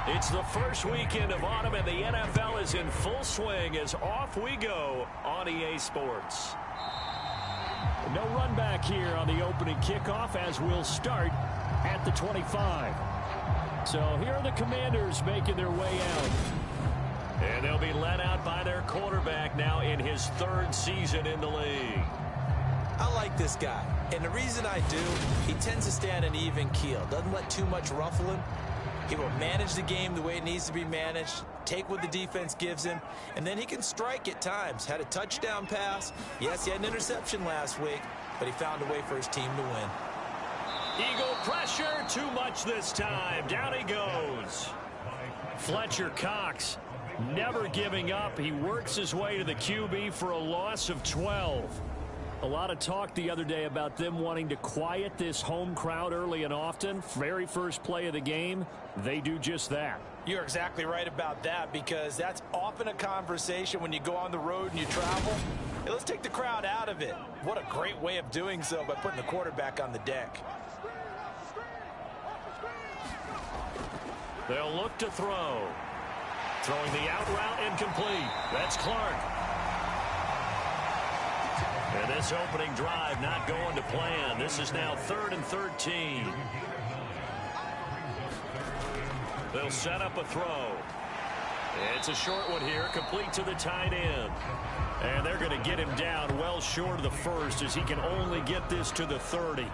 It's the first weekend of autumn, and the NFL is in full swing as off we go on EA Sports. No run back here on the opening kickoff as we'll start at the 25. So here are the Commanders making their way out. And they'll be led out by their quarterback now in his third season in the league. I like this guy, and the reason I do, he tends to stay on an even keel. Doesn't let too much ruffle him. He will manage the game the way it needs to be managed, take what the defense gives him, and then he can strike at times. Had a touchdown pass. Yes, he had an interception last week, but he found a way for his team to win. Eagle pressure, too much this time. Down he goes. Fletcher Cox never giving up. He works his way to the QB for a loss of 12. A lot of talk the other day about them wanting to quiet this home crowd early and often. Very first play of the game, they do just that. You're exactly right about that, because that's often a conversation when you go on the road and you travel. Hey, let's take the crowd out of it. What a great way of doing so by putting the quarterback on the deck. They'll look to throw. Throwing the out route incomplete. That's Clark. And this opening drive not going to plan. This is now 3rd and 13. They'll set up a throw. It's a short one here, complete to the tight end. And they're going to get him down well short of the first, as he can only get this to the 30.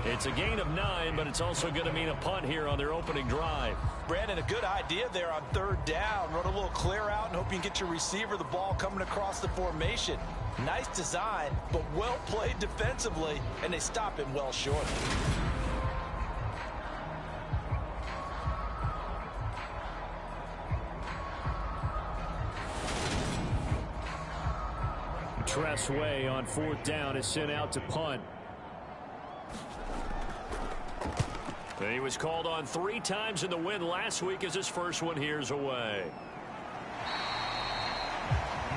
It's a gain of 9, but it's also going to mean a punt here on their opening drive. Brandon, a good idea there on 3rd down. Run a little clear out and hope you can get your receiver the ball coming across the formation. Nice design, but well played defensively, and they stop him well short. Tressway on 4th down is sent out to punt. He was called on 3 times in the win last week, as his first one here's away.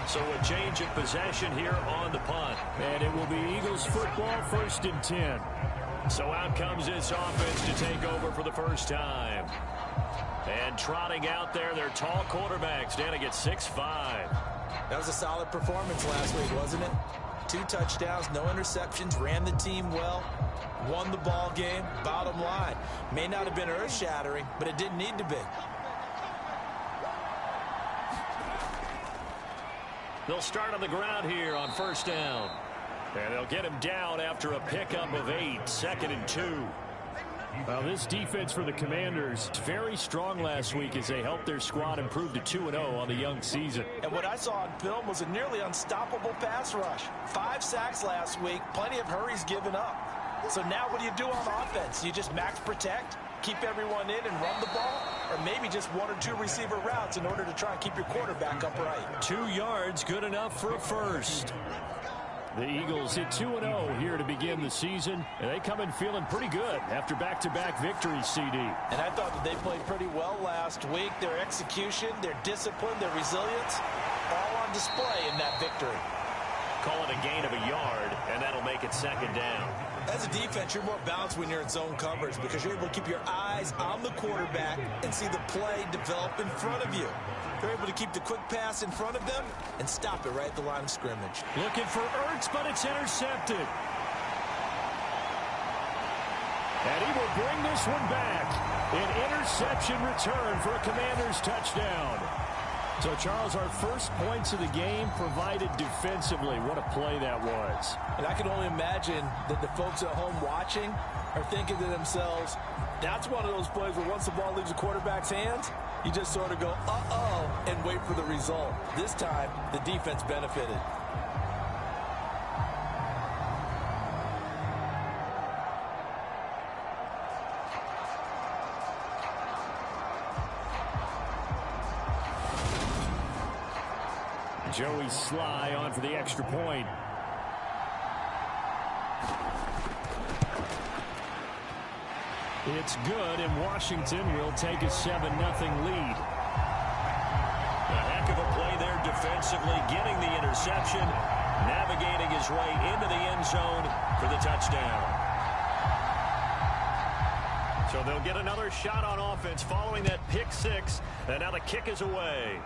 So a change of possession here on the punt. And it will be Eagles football, 1st and 10. So out comes this offense to take over for the first time. And trotting out there, their tall quarterback standing at 6'5". That was a solid performance last week, wasn't it? 2 touchdowns, no interceptions, ran the team well, won the ball game. Bottom line, may not have been earth-shattering, but it didn't need to be. They'll start on the ground here on 1st down. And they'll get him down after a pickup of 8, 2nd and 2. Well, this defense for the Commanders, very strong last week as they helped their squad improve to 2-0 on the young season. And what I saw on film was a nearly unstoppable pass rush. 5 sacks last week, plenty of hurries given up. So now what do you do on offense? You just max protect, keep everyone in and run the ball? Or maybe just 1 or 2 receiver routes in order to try and keep your quarterback upright? 2 yards, good enough for a first. The Eagles hit 2-0 here to begin the season, and they come in feeling pretty good after back-to-back victories, CD. And I thought that they played pretty well last week. Their execution, their discipline, their resilience, all on display in that victory. Call it a gain of a yard, and that'll make it 2nd down. As a defense, you're more balanced when you're in zone coverage because you're able to keep your eyes on the quarterback and see the play develop in front of you. You're able to keep the quick pass in front of them and stop it right at the line of scrimmage. Looking for Ertz, but it's intercepted. And he will bring this one back. An interception return for a Commanders touchdown. So, Charles, our first points of the game provided defensively. What a play that was. And I can only imagine that the folks at home watching are thinking to themselves, that's one of those plays where once the ball leaves the quarterback's hands, you just sort of go, uh-oh, and wait for the result. This time, the defense benefited. Joey Sly on for the extra point. It's good, and Washington will take a 7-0 lead. A heck of a play there defensively, getting the interception, navigating his way into the end zone for the touchdown. So they'll get another shot on offense following that pick six. And now the kick is away.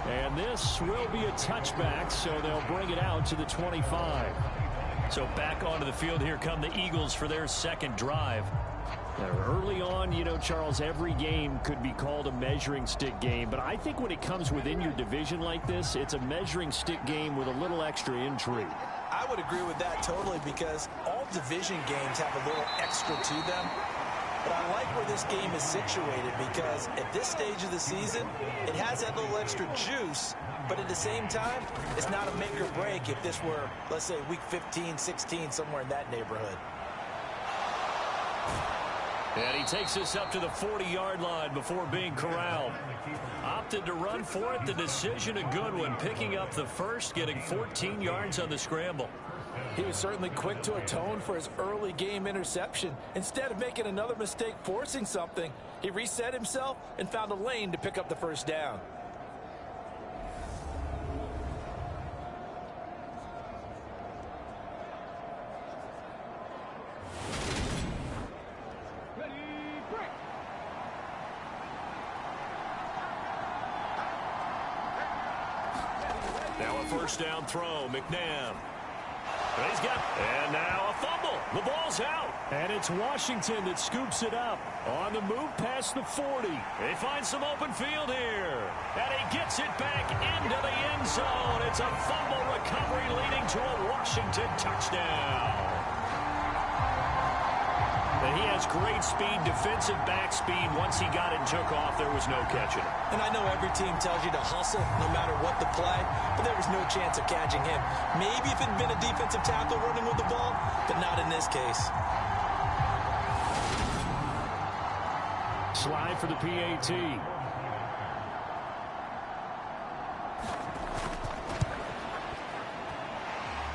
And this will be a touchback, so they'll bring it out to the 25. So back onto the field here come the Eagles for their second drive. Now, early on, you know, Charles, every game could be called a measuring stick game. But I think when it comes within your division like this, it's a measuring stick game with a little extra intrigue. I would agree with that totally because all division games have a little extra to them. But I like where this game is situated because at this stage of the season, it has that little extra juice. But at the same time, it's not a make or break if this were, let's say, week 15, 16, somewhere in that neighborhood. And he takes this up to the 40-yard line before being corralled. Opted to run for it. The decision a good one. Picking up the first, getting 14 yards on the scramble. He was certainly quick to atone for his early game interception. Instead of making another mistake forcing something, he reset himself and found a lane to pick up the first down. Now a first down throw, McNabb. And now a fumble. The ball's out. And it's Washington that scoops it up. On the move past the 40. They find some open field here. And he gets it back into the end zone. It's a fumble recovery leading to a Washington touchdown. And he has great speed, defensive back speed. Once he got it and took off, there was no catching him. And I know every team tells you to hustle no matter what the play, but there was no chance of catching him. Maybe if it had been a defensive tackle running with the ball, but not in this case. Slide for the PAT.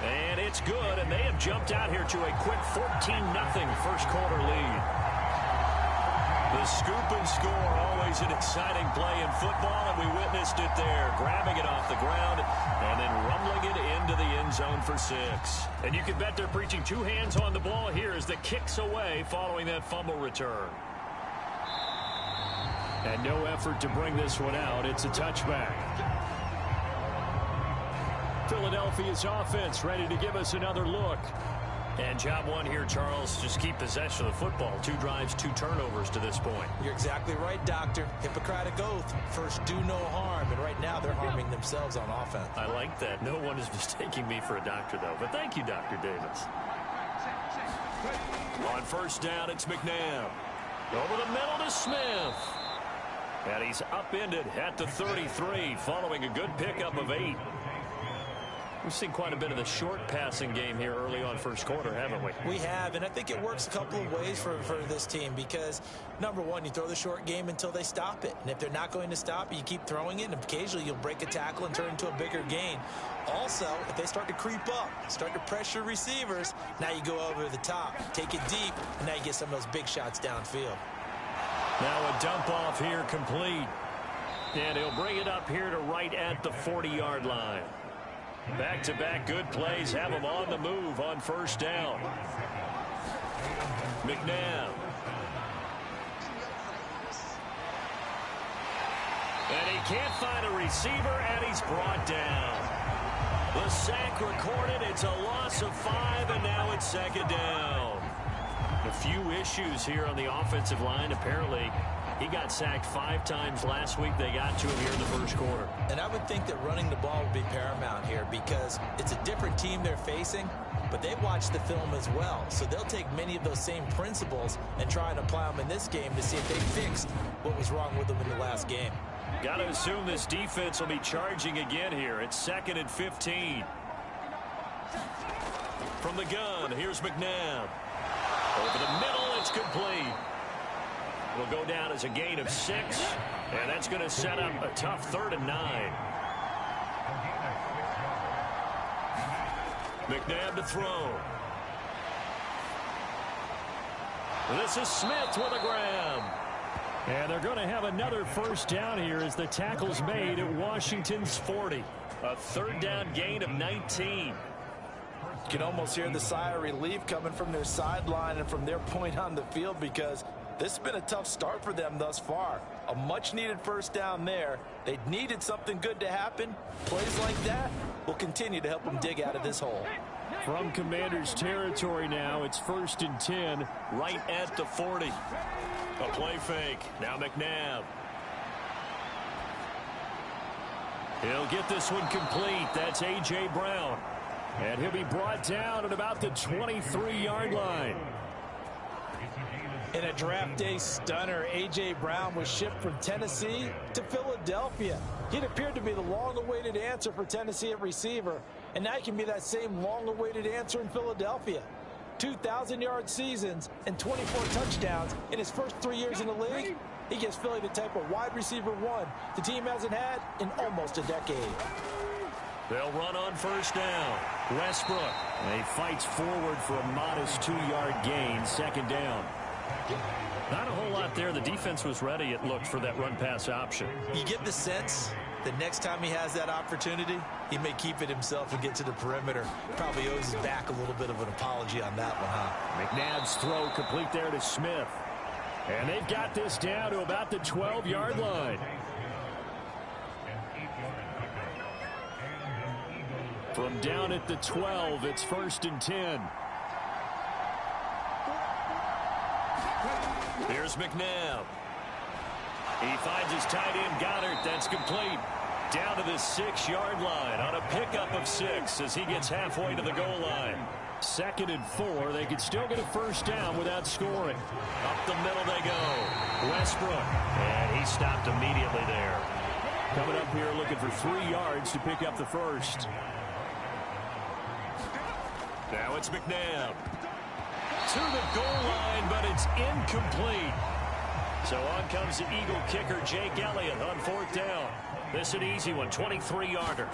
And it's good, and they have jumped out here to a quick 14-0 first quarter lead. The scoop and score, always an exciting play in football, and we witnessed it there, grabbing it off the ground and then rumbling it into the end zone for 6. And you can bet they're preaching two hands on the ball here as the kick's away following that fumble return. And no effort to bring this one out. It's a touchback. Philadelphia's offense ready to give us another look. And job one here, Charles, just keep possession of the football. 2 drives, 2 turnovers to this point. You're exactly right, Doctor. Hippocratic oath. First, do no harm. And right now, they're harming themselves on offense. I like that. No one is mistaking me for a doctor, though. But thank you, Dr. Davis. On first down, it's McNabb. Over the middle to Smith. And he's upended at the 33, following a good pickup of 8. We've seen quite a bit of the short passing game here early on first quarter, haven't we? We have, and I think it works a couple of ways for this team because, number one, you throw the short game until they stop it. And if they're not going to stop it, you keep throwing it, and occasionally you'll break a tackle and turn it into a bigger gain. Also, if they start to creep up, start to pressure receivers, now you go over the top, take it deep, and now you get some of those big shots downfield. Now a dump off here complete. And he'll bring it up here to right at the 40-yard line. Back-to-back good plays have him on the move on first down. McNabb. And he can't find a receiver, and he's brought down. The sack recorded. It's a loss of 5, and now it's second down. A few issues here on the offensive line. Apparently, he got sacked 5 times last week. They got to him here in the first quarter. And I would think that running the ball would be paramount here because it's a different team they're facing, but they watch the film as well. So they'll take many of those same principles and try and apply them in this game to see if they fixed what was wrong with them in the last game. Got to assume this defense will be charging again here. It's 2nd and 15. From the gun, here's McNabb. Over the middle, it's complete. Will go down as a gain of 6, and that's going to set up a tough 3rd and 9. McNabb to throw. This is Smith with a grab. And they're going to have another first down here as the tackle's made at Washington's 40. A 3rd down gain of 19. You can almost hear the sigh of relief coming from their sideline and from their point on the field, because this has been a tough start for them thus far. A much-needed first down there. They needed something good to happen. Plays like that will continue to help them dig out of this hole. From Commanders territory now, it's 1st and 10, right at the 40. A play fake. Now McNabb. He'll get this one complete. That's A.J. Brown. And he'll be brought down at about the 23-yard line. In a draft day stunner, A.J. Brown was shipped from Tennessee to Philadelphia. He'd appeared to be the long-awaited answer for Tennessee at receiver, and now he can be that same long-awaited answer in Philadelphia. 2,000-yard seasons and 24 touchdowns in his first 3 years in the league. He gives Philly the type of wide receiver one the team hasn't had in almost a decade. They'll run on first down. Westbrook. And he fights forward for a modest 2-yard gain. 2nd down. Not a whole lot there. The defense was ready, it looked, for that run-pass option. You get the sense that next time he has that opportunity, he may keep it himself and get to the perimeter. Probably owes his back a little bit of an apology on that one, huh? McNabb's throw complete there to Smith. And they've got this down to about the 12-yard line. From down at the 12, it's 1st and 10. Here's McNabb. He finds his tight end, Goddard. That's complete. Down to the 6-yard line on a pickup of 6 as he gets halfway to the goal line. 2nd and 4. They could still get a first down without scoring. Up the middle they go. Westbrook. And he stopped immediately there. Coming up here looking for 3 yards to pick up the first. Now it's McNabb. To the goal line, but it's incomplete. So on comes the Eagle kicker, Jake Elliott, on 4th down. This an easy one, 23-yarder.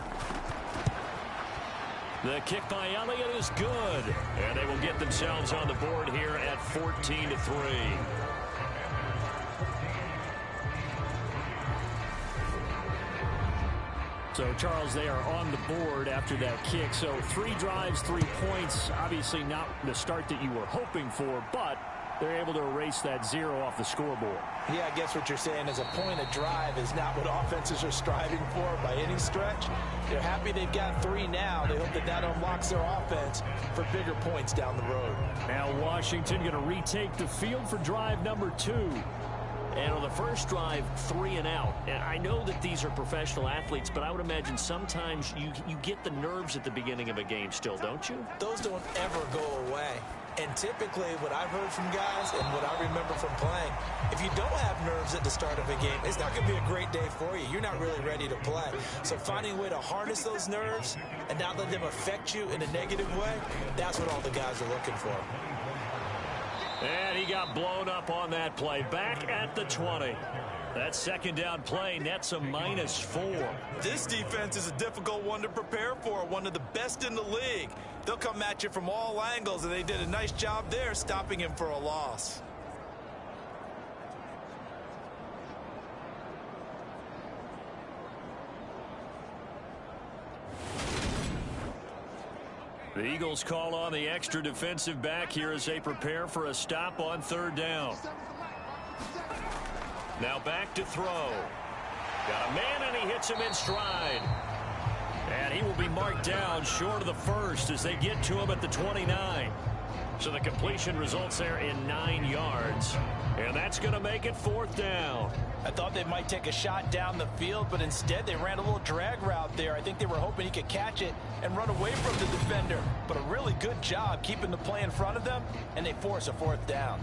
The kick by Elliott is good. And they will get themselves on the board here at 14-3. So, Charles, they are on the board after that kick. So 3 drives, 3 points. Obviously not the start that you were hoping for, but they're able to erase that 0 off the scoreboard. Yeah, I guess what you're saying is a point of drive is not what offenses are striving for by any stretch. They're happy they've got 3 now. They hope that that unlocks their offense for bigger points down the road. Now Washington going to retake the field for drive number 2. And on the first drive, 3 and out. And I know that these are professional athletes, but I would imagine sometimes you get the nerves at the beginning of a game still, don't you? Those don't ever go away. And typically what I've heard from guys and what I remember from playing, if you don't have nerves at the start of a game, it's not going to be a great day for you. You're not really ready to play. So finding a way to harness those nerves and not let them affect you in a negative way, that's what all the guys are looking for. And he got blown up on that play. Back at the 20. That 2nd down play nets a -4. This defense is a difficult one to prepare for, one of the best in the league. They'll come at you from all angles, and they did a nice job there stopping him for a loss. The Eagles call on the extra defensive back here as they prepare for a stop on 3rd down. Now back to throw. Got a man, and he hits him in stride. And he will be marked down short of the first as they get to him at the 29. So the completion results there in 9 yards. And that's going to make it 4th down. I thought they might take a shot down the field, but instead they ran a little drag route there. I think they were hoping he could catch it and run away from the defender. But a really good job keeping the play in front of them, and they force a 4th down.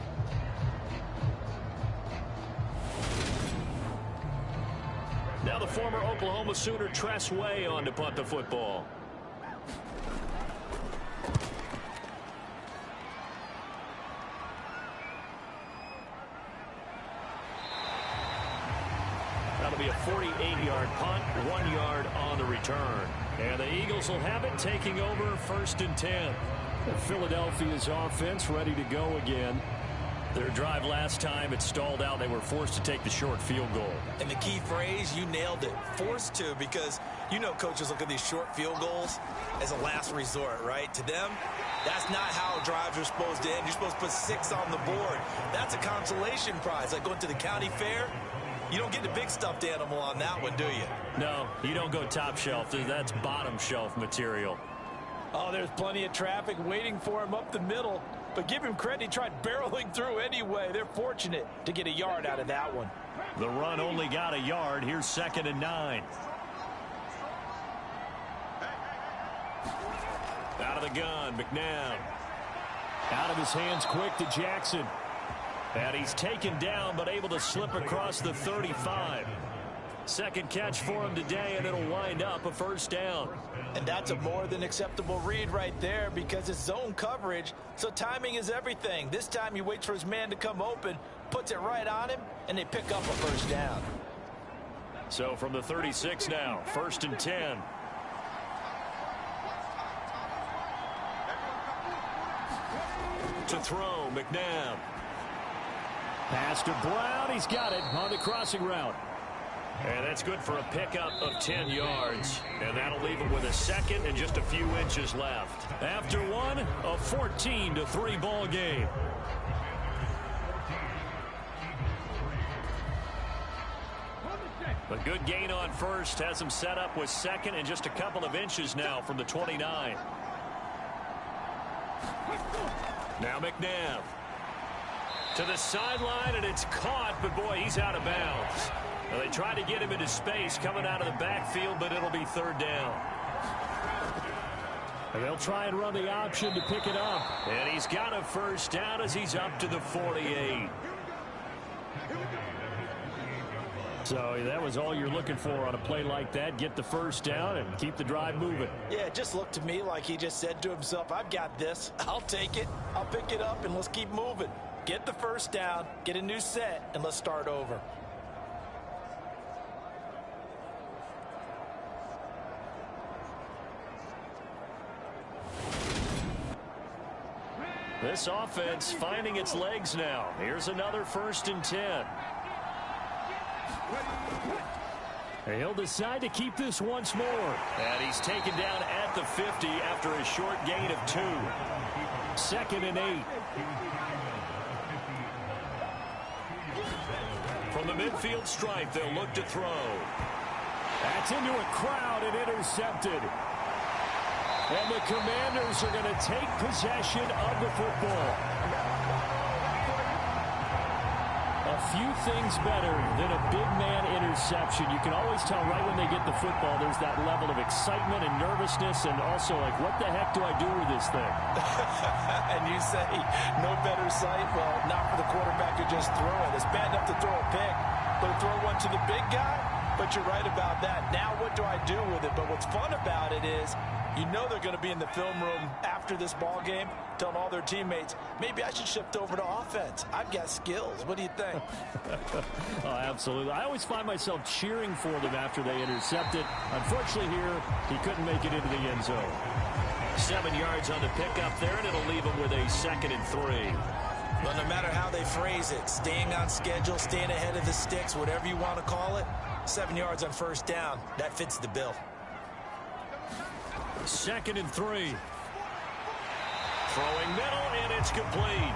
Now the former Oklahoma Sooner Tress Way on to punt the football. That'll be a 48-yard punt, 1 yard on the return. And the Eagles will have it, taking over 1st and 10. Philadelphia's offense ready to go again. Their drive last time, it stalled out. They were forced to take the short field goal. And the key phrase, you nailed it. Forced to, because you know coaches look at these short field goals as a last resort, right? To them, that's not how drives are supposed to end. You're supposed to put 6 on the board. That's a consolation prize. Like going to the county fair, you don't get the big stuffed animal on that one, do you? No, you don't go top shelf. That's bottom shelf material. Oh, there's plenty of traffic waiting for him up the middle. But give him credit, he tried barreling through anyway. They're fortunate to get a yard out of that one. The run only got a yard. Here's 2nd and 9. Out of the gun, McNabb. Out of his hands quick to Jackson. And he's taken down, but able to slip across the 35. Second catch for him today, and it'll wind up a first down. And that's a more than acceptable read right there, because it's zone coverage, so timing is everything. This time he waits for his man to come open, puts it right on him, and they pick up a first down. So from the 36 now, 1st and 10. To throw, McNabb. Pass to Brown. He's got it on the crossing route. And that's good for a pickup of 10 yards. And that'll leave him with a 2nd and just a few inches left. After one, a 14-3 ball game. A good gain on first has him set up with 2nd and just a couple of inches now from the 29. Now McNabb. To the sideline, and it's caught, but boy, he's out of bounds. Well, they tried to get him into space coming out of the backfield, but it'll be 3rd down. And they'll try and run the option to pick it up. And he's got a first down as he's up to the 48. So that was all you're looking for on a play like that. Get the first down and keep the drive moving. Yeah, it just looked to me like he just said to himself, I've got this. I'll take it. I'll pick it up, and let's keep moving. Get the first down, get a new set, and let's start over. This offense finding its legs now. Here's another 1st and 10. He'll decide to keep this once more. And he's taken down at the 50 after a short gain of 2. 2nd and 8. From the midfield stripe, they'll look to throw. That's into a crowd and intercepted. And the Commanders are going to take possession of the football. A few things better than a big man interception. You can always tell right when they get the football, there's that level of excitement and nervousness, and also like, what the heck do I do with this thing? And you say, no better sight? Well, not for the quarterback to just throw it. It's bad enough to throw a pick, but to throw one to the big guy? But you're right about that. Now what do I do with it? But what's fun about it is, you know they're going to be in the film room after this ball game telling all their teammates, maybe I should shift over to offense. I've got skills. What do you think? Oh, absolutely. I always find myself cheering for them after they intercept it. Unfortunately here, he couldn't make it into the end zone. 7 yards on the pickup there, and it'll leave him with a 2nd and 3. Well, no matter how they phrase it, staying on schedule, staying ahead of the sticks, whatever you want to call it, 7 yards on first down, that fits the bill. 2nd and 3. Throwing middle, and it's complete.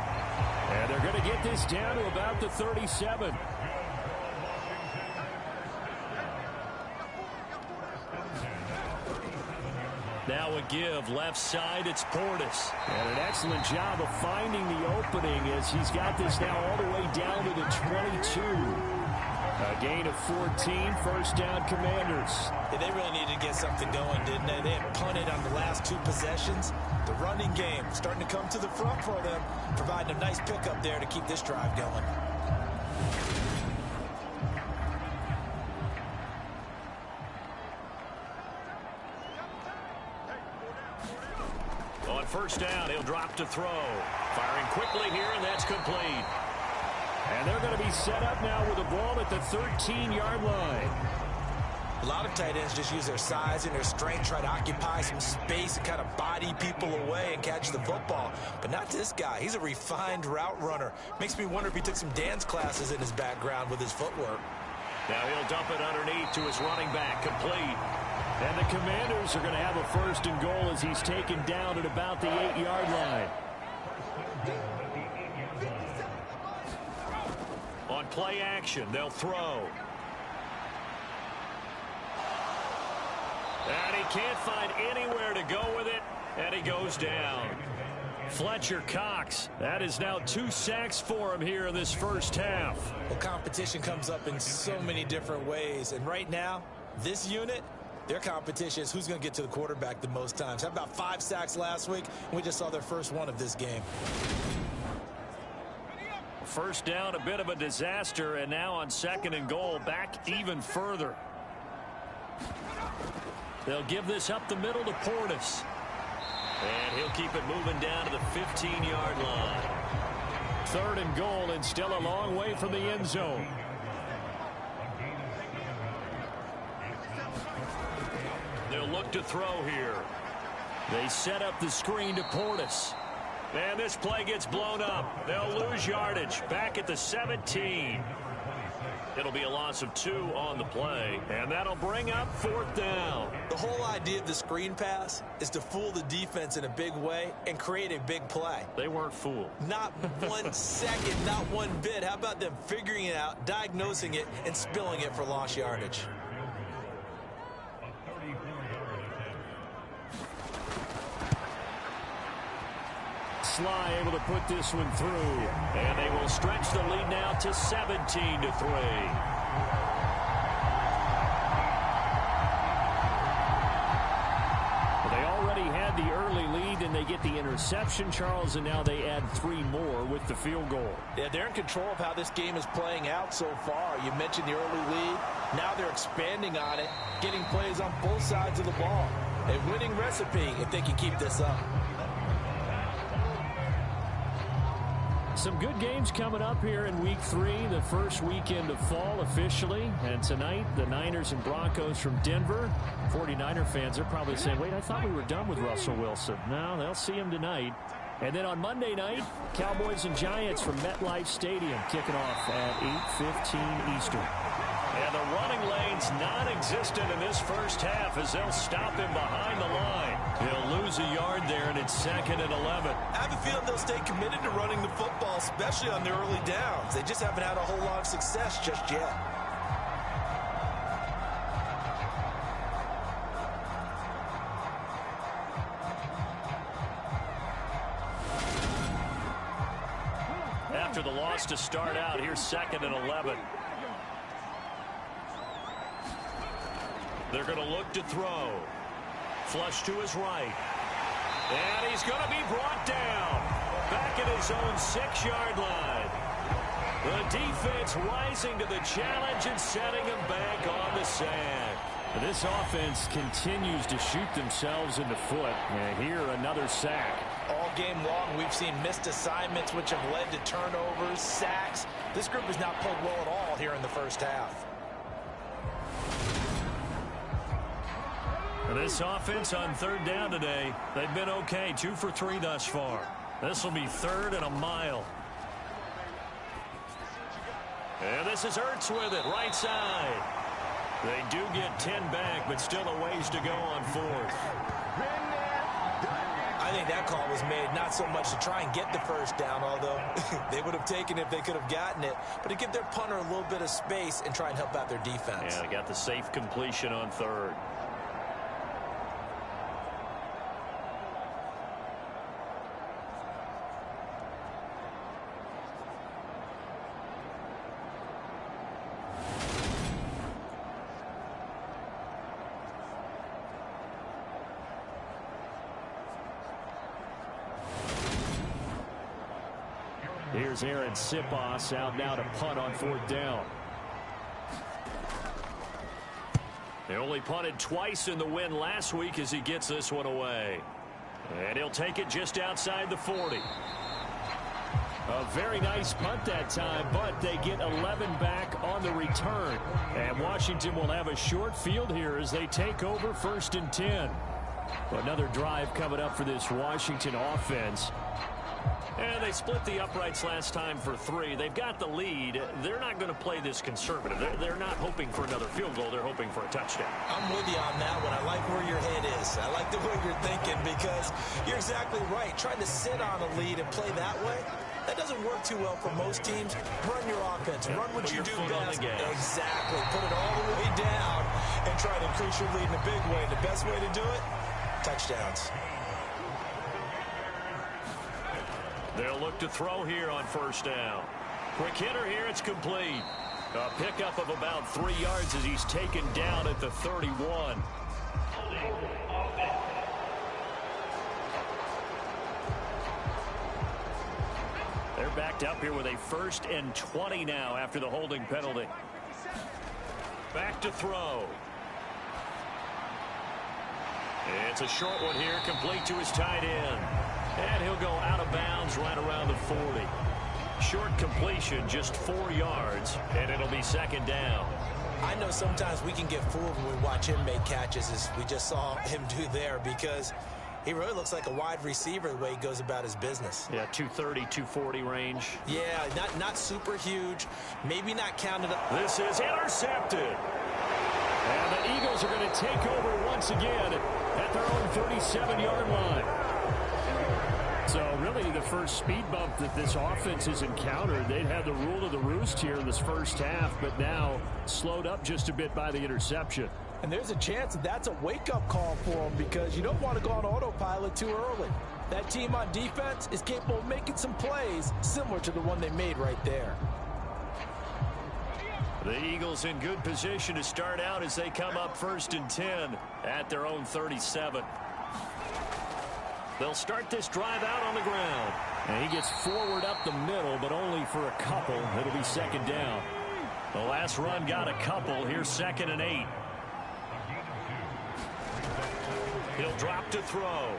And they're going to get this down to about the 37. Now a give left side, it's Portis. And an excellent job of finding the opening as he's got this now all the way down to the 22. A gain of 14, first down Commanders. Yeah, they really needed to get something going, didn't they? They had punted on the last 2 possessions. The running game starting to come to the front for them, providing a nice pickup there to keep this drive going. On first down, he'll drop to throw. Firing quickly here, and that's complete. And they're going to be set up now with the ball at the 13-yard line. A lot of tight ends just use their size and their strength, try to occupy some space and kind of body people away and catch the football. But not this guy. He's a refined route runner. Makes me wonder if he took some dance classes in his background with his footwork. Now he'll dump it underneath to his running back, complete. And the Commanders are going to have a 1st and goal as he's taken down at about the 8-yard line. On play action, they'll throw. And he can't find anywhere to go with it, and he goes down. Fletcher Cox, that is now 2 sacks for him here in this first half. Well, competition comes up in so many different ways, and right now, this unit, their competition is who's going to get to the quarterback the most times. How about 5 sacks last week, and we just saw their first one of this game. First down, a bit of a disaster, and now on 2nd and goal, back even further. They'll give this up the middle to Portis. And he'll keep it moving down to the 15-yard line. 3rd and goal, and still a long way from the end zone. They'll look to throw here. They set up the screen to Portis. And this play gets blown up. They'll lose yardage. Back at the 17. It'll be a loss of 2 on the play, and that'll bring up 4th down. The whole idea of the screen pass is to fool the defense in a big way and create a big play. They weren't fooled. Not 1 second, not 1 bit. How about them figuring it out, diagnosing it, and spilling it for lost yardage? Sly able to put this one through, and they will stretch the lead now to 17-3. They already had the early lead, and they get the interception, Charles, and now they add 3 more with the field goal. Yeah, they're in control of how this game is playing out so far. You mentioned the early lead. Now they're expanding on it, getting plays on both sides of the ball. A winning recipe if they can keep this up. Some good games coming up here in Week 3, the first weekend of fall officially. And tonight, the Niners and Broncos from Denver. 49er fans are probably saying, wait, I thought we were done with Russell Wilson. No, they'll see him tonight. And then on Monday night, Cowboys and Giants from MetLife Stadium kicking off at 8:15 Eastern. And the running lane's non-existent in this first half as they'll stop him behind the line. He'll lose a yard there, and it's 2nd and 11. I have a feeling they'll stay committed to running the football, especially on the early downs. They just haven't had a whole lot of success just yet. After the loss to start out, here's 2nd and 11. They're going to look to throw. Flush to his right. And he's going to be brought down. Back at his own 6-yard line. The defense rising to the challenge and setting him back on the sand. This offense continues to shoot themselves in the foot. And here, another sack. All game long, we've seen missed assignments, which have led to turnovers, sacks. This group has not played well at all here in the first half. This offense on 3rd down today, they've been okay. 2 for 3 thus far. This will be 3rd and a mile. And this is Ertz with it, right side. They do get 10 back, but still a ways to go on 4th. I think that call was made not so much to try and get the first down, although they would have taken it if they could have gotten it, but to give their punter a little bit of space and try and help out their defense. Yeah, they got the safe completion on 3rd. Here's Aaron Sipos out now to punt on 4th down. They only punted twice in the win last week as he gets this one away. And he'll take it just outside the 40. A very nice punt that time, but they get 11 back on the return. And Washington will have a short field here as they take over 1st and 10. Another drive coming up for this Washington offense. And they split the uprights last time for 3. They've got the lead. They're not going to play this conservative. They're not hoping for another field goal. They're hoping for a touchdown. I'm with you on that one. I like where your head is. I like the way you're thinking because you're exactly right. Trying to sit on a lead and play that way, that doesn't work too well for most teams. Run your offense. Run what you do best. Exactly. Put it all the way down and try to increase your lead in a big way. The best way to do it, touchdowns. They'll look to throw here on 1st down. Quick hitter here. It's complete. A pickup of about 3 yards as he's taken down at the 31. They're backed up here with a 1st and 20 now after the holding penalty. Back to throw. It's a short one here, complete to his tight end. And he'll go out of bounds right around the 40. Short completion, just 4 yards, and it'll be 2nd down. I know sometimes we can get fooled when we watch him make catches, as we just saw him do there, because he really looks like a wide receiver the way he goes about his business. Yeah, 230, 240 range. Yeah, not super huge, maybe not counted up. This is intercepted. And the Eagles are going to take over once again at their own 37-yard line. So really the first speed bump that this offense has encountered. They'd had the rule of the roost here in this first half, but now slowed up just a bit by the interception. And there's a chance that that's a wake-up call for them because you don't want to go on autopilot too early. That team on defense is capable of making some plays similar to the one they made right there. The Eagles in good position to start out as they come up 1st and 10 at their own 37. They'll start this drive out on the ground. And he gets forward up the middle, but only for a couple. It'll be 2nd down. The last run got a couple. Here's 2nd and 8. He'll drop to throw.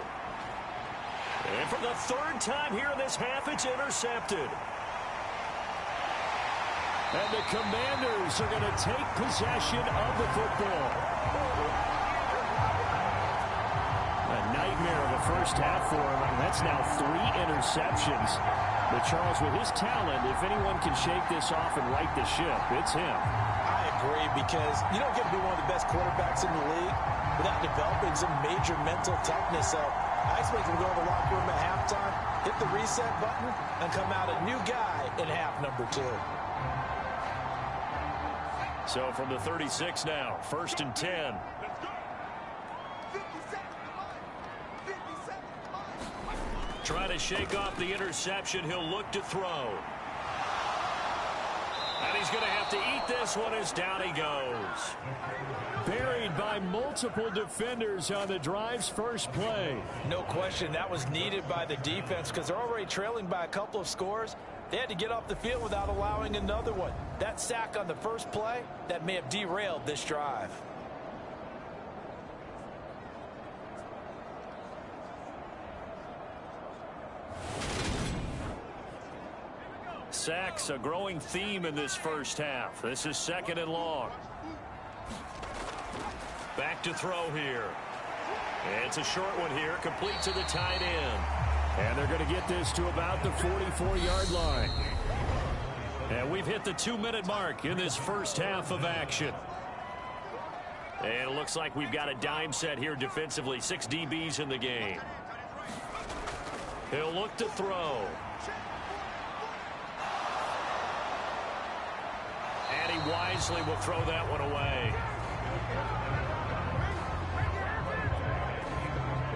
And for the 3rd time here in this half, it's intercepted. And the Commanders are going to take possession of the football. A nightmare of a first half for him. That's now 3 interceptions. But Charles, with his talent, if anyone can shake this off and right the ship, it's him. I agree, because you don't get to be one of the best quarterbacks in the league without developing some major mental toughness. So I expect him to go to the locker room at halftime, hit the reset button, and come out a new guy in half number 2. So from the 36 now, 1st and 10. Try to shake off the interception. He'll look to throw. And he's going to have to eat this one as down he goes. Buried by multiple defenders on the drive's first play. No question, that was needed by the defense because they're already trailing by a couple of scores. They had to get off the field without allowing another one. That sack on the first play, that may have derailed this drive. Sacks, a growing theme in this first half. This is 2nd and long. Back to throw here. It's a short one here, complete to the tight end. And they're going to get this to about the 44-yard line. And we've hit the 2-minute mark in this first half of action. And it looks like we've got a dime set here defensively. 6 DBs in the game. He'll look to throw. And he wisely will throw that one away.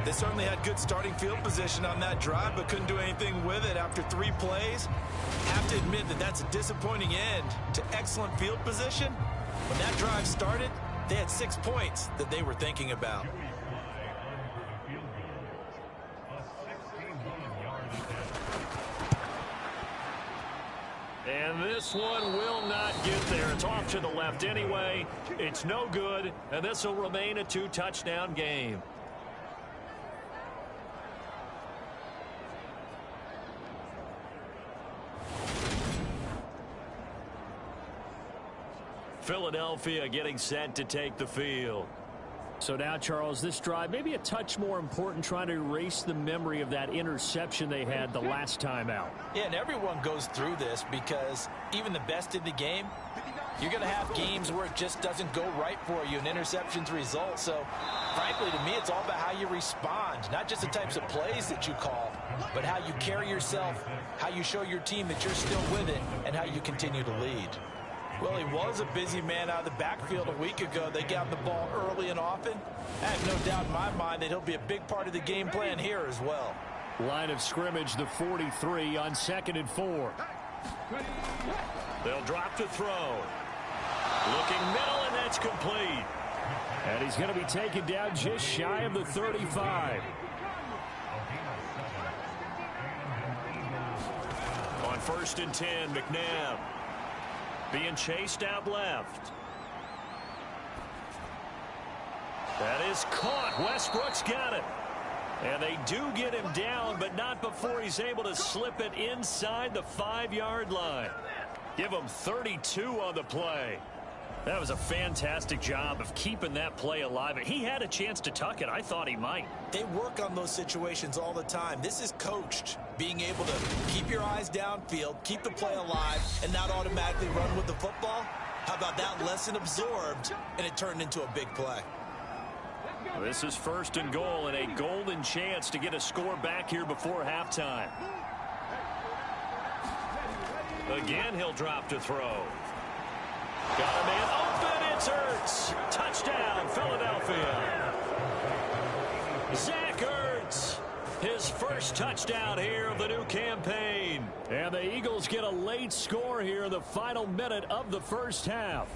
They certainly had good starting field position on that drive, but couldn't do anything with it after 3 plays. Have to admit that that's a disappointing end to excellent field position. When that drive started, they had 6 points that they were thinking about. And this one will not get there. It's off to the left anyway. It's no good, and this will remain a 2-touchdown game. Philadelphia getting set to take the field. So now, Charles, this drive maybe a touch more important, trying to erase the memory of that interception they had the last time out. Yeah, and everyone goes through this because even the best in the game, you're going to have games where it just doesn't go right for you, and interceptions result. So, frankly, to me, it's all about how you respond, not just the types of plays that you call, but how you carry yourself, how you show your team that you're still with it, and how you continue to lead. Well, he was a busy man out of the backfield a week ago. They got the ball early and often. I have no doubt in my mind that he'll be a big part of the game plan here as well. Line of scrimmage, the 43 on 2nd and 4. They'll drop to throw. Looking middle, and that's complete. And he's going to be taken down just shy of the 35. On 1st and 10, McNabb being chased out left. That is caught. Westbrook's got it. And they do get him down, but not before he's able to slip it inside the 5-yard line. Give him 32 on the play. That was a fantastic job of keeping that play alive. He had a chance to tuck it. I thought he might. They work on those situations all the time. This is coached. Being able to keep your eyes downfield, keep the play alive, and not automatically run with the football. How about that lesson absorbed, and it turned into a big play? This is 1st and goal, and a golden chance to get a score back here before halftime. Again, he'll drop to throw. Got a man open. It's Ertz. Touchdown, Philadelphia. Zach Ertz. His first touchdown here of the new campaign. And the Eagles get a late score here in the final minute of the first half.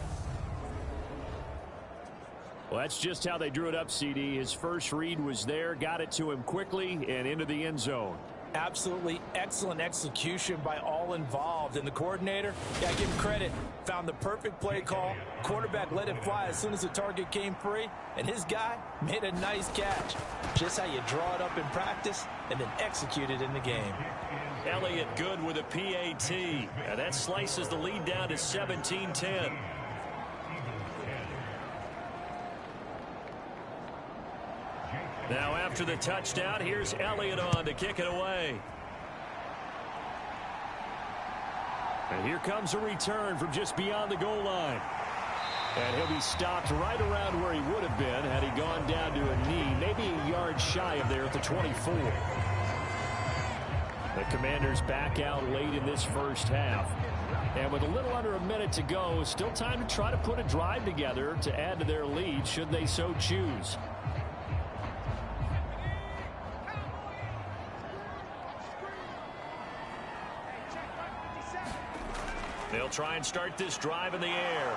Well, that's just how they drew it up, CD. His first read was there, got it to him quickly, and into the end zone. Absolutely excellent execution by all involved. And the coordinator, yeah, give him credit, found the perfect play call. Quarterback let it fly as soon as the target came free. And his guy made a nice catch. Just how you draw it up in practice and then execute it in the game. Elliott good with a PAT. And that slices the lead down to 17-10. Now after the touchdown, here's Elliott on to kick it away. And here comes a return from just beyond the goal line. And he'll be stopped right around where he would have been had he gone down to a knee, maybe a yard shy of there at the 24. The Commanders back out late in this first half. And with a little under a minute to go, still time to try to put a drive together to add to their lead should they so choose. They'll try and start this drive in the air.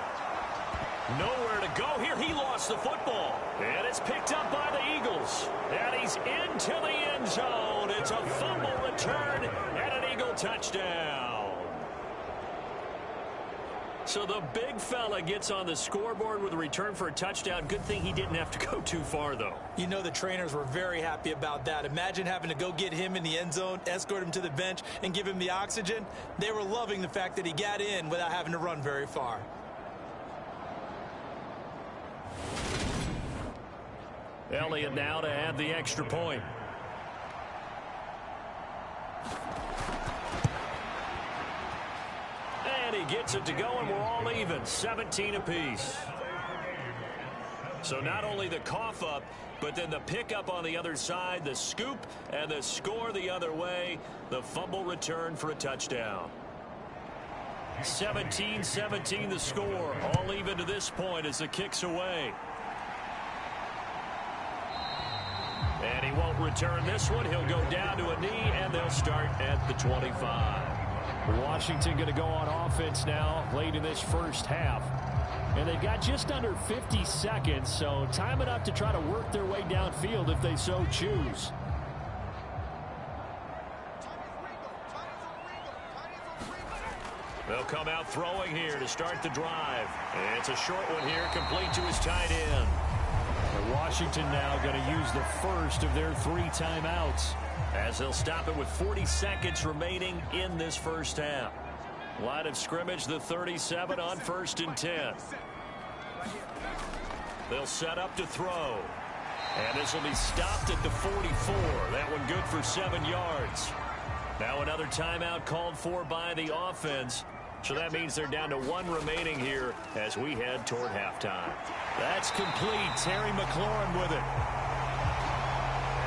Nowhere to go here. He lost the football. And it's picked up by the Eagles. And he's into the end zone. It's a fumble return and an Eagle touchdown. So the big fella gets on the scoreboard with a return for a touchdown. Good thing he didn't have to go too far, though. You know the trainers were very happy about that. Imagine having to go get him in the end zone, escort him to the bench, and give him the oxygen. They were loving the fact that he got in without having to run very far. Elliott now to add the extra point. And he gets it to go, and we're all even, 17 apiece. So not only the cough up, but then the pickup on the other side, the scoop, and the score the other way, the fumble return for a touchdown. 17-17 the score, all even to this point as the kick's away. And he won't return this one. He'll go down to a knee, and they'll start at the 25. Washington going to go on offense now late in this first half. And they've got just under 50 seconds, so time enough to try to work their way downfield if they so choose. They'll come out throwing here to start the drive. And it's a short one here, complete to his tight end. And Washington now going to use the first of their 3 timeouts. As they'll stop it with 40 seconds remaining in this first half. Line of scrimmage, the 37 on 1st and 10. They'll set up to throw. And this will be stopped at the 44. That one good for 7 yards. Now another timeout called for by the offense. So that means they're down to 1 remaining here as we head toward halftime. That's complete. Terry McLaurin with it.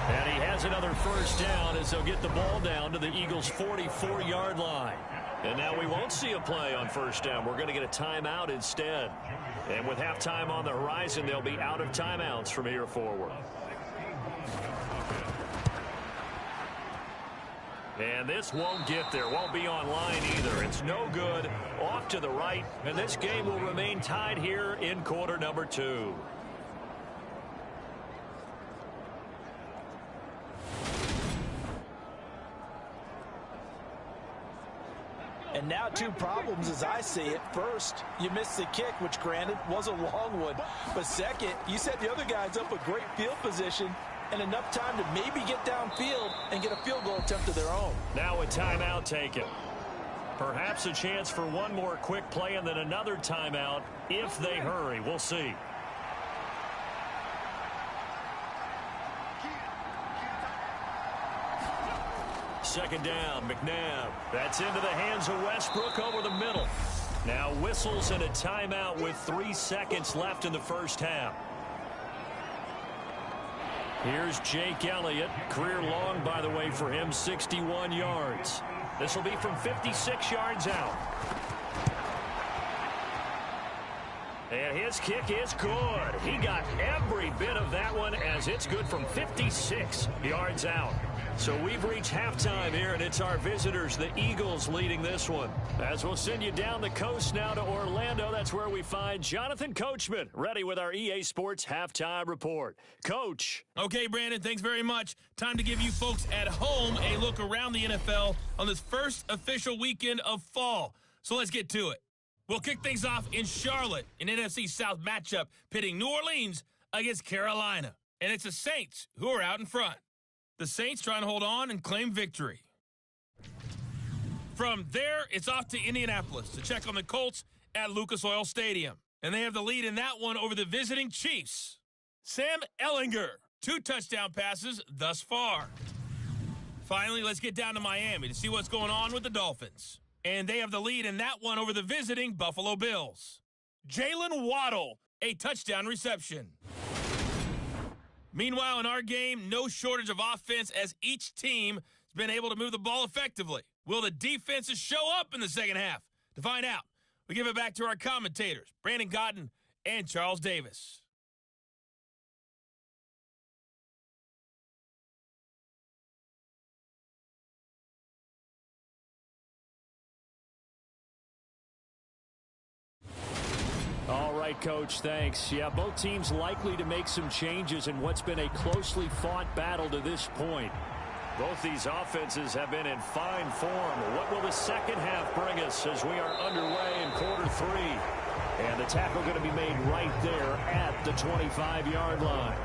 And he has another first down as they'll get the ball down to the Eagles' 44-yard line. And now we won't see a play on first down. We're going to get a timeout instead. And with halftime on the horizon, they'll be out of timeouts from here forward. And this won't get there. Won't be online either. It's no good. Off to the right. And this game will remain tied here in quarter number 2. And now 2 problems as I see it. First, you missed the kick, which granted was a long one. But second, you set the other guys up a great field position and enough time to maybe get downfield and get a field goal attempt of their own. Now a timeout taken. Perhaps a chance for one more quick play and then another timeout if they hurry. We'll see. Second down, McNabb. That's into the hands of Westbrook over the middle. Now whistles and a timeout with 3 seconds left in the first half. Here's Jake Elliott. Career long, by the way, for him, 61 yards. This will be from 56 yards out. And his kick is good. He got every bit of that one as it's good from 56 yards out. So we've reached halftime here, and it's our visitors, the Eagles, leading this one. As we'll send you down the coast now to Orlando, that's where we find Jonathan Coachman, ready with our EA Sports Halftime Report. Coach. Okay, Brandon, thanks very much. Time to give you folks at home a look around the NFL on this first official weekend of fall. So let's get to it. We'll kick things off in Charlotte, an NFC South matchup pitting New Orleans against Carolina. And it's the Saints who are out in front. The Saints trying to hold on and claim victory. From there, it's off to Indianapolis to check on the Colts at Lucas Oil Stadium. And they have the lead in that one over the visiting Chiefs. Sam Ehlinger, 2 touchdown passes thus far. Finally, let's get down to Miami to see what's going on with the Dolphins. And they have the lead in that one over the visiting Buffalo Bills. Jalen Waddle, a touchdown reception. Meanwhile, in our game, no shortage of offense as each team has been able to move the ball effectively. Will the defenses show up in the second half? To find out, we give it back to our commentators, Brandon Cotton and Charles Davis. All right, Coach, thanks. Yeah, both teams likely to make some changes in what's been a closely fought battle to this point. Both these offenses have been in fine form. What will the second half bring us as we are underway in quarter 3? And the tackle going to be made right there at the 25-yard line.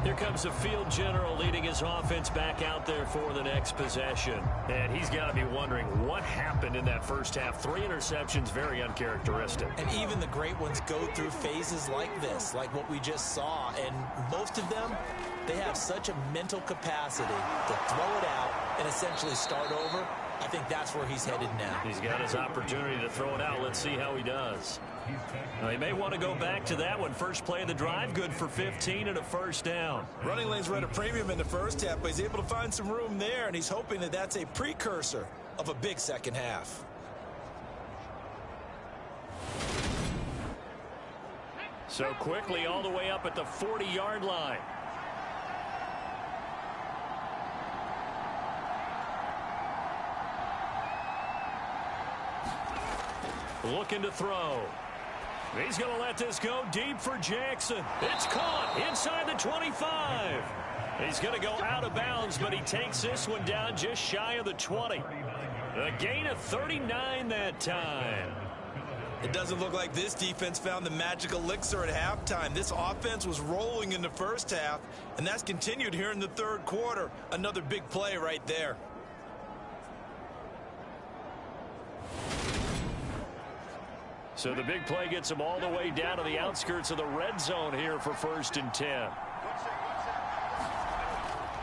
Here comes the field general leading his offense back out there for the next possession. And he's got to be wondering what happened in that first half. 3 interceptions, very uncharacteristic. And even the great ones go through phases like this, like what we just saw. And most of them, they have such a mental capacity to throw it out and essentially start over. I think that's where he's headed now. He's got his opportunity to throw it out. Let's see how he does. Now, he may want to go back to that one. First play of the drive, good for 15 and a first down. Running lanes were at a premium in the first half, but he's able to find some room there, and he's hoping that that's a precursor of a big second half. So quickly all the way up at the 40-yard line. Looking to throw. He's going to let this go deep for Jackson. It's caught inside the 25. He's going to go out of bounds, but he takes this one down just shy of the 20. A gain of 39 that time. It doesn't look like this defense found the magic elixir at halftime. This offense was rolling in the first half, and that's continued here in the third quarter. Another big play right there. So the big play gets him all the way down to the outskirts of the red zone here for 1st and 10.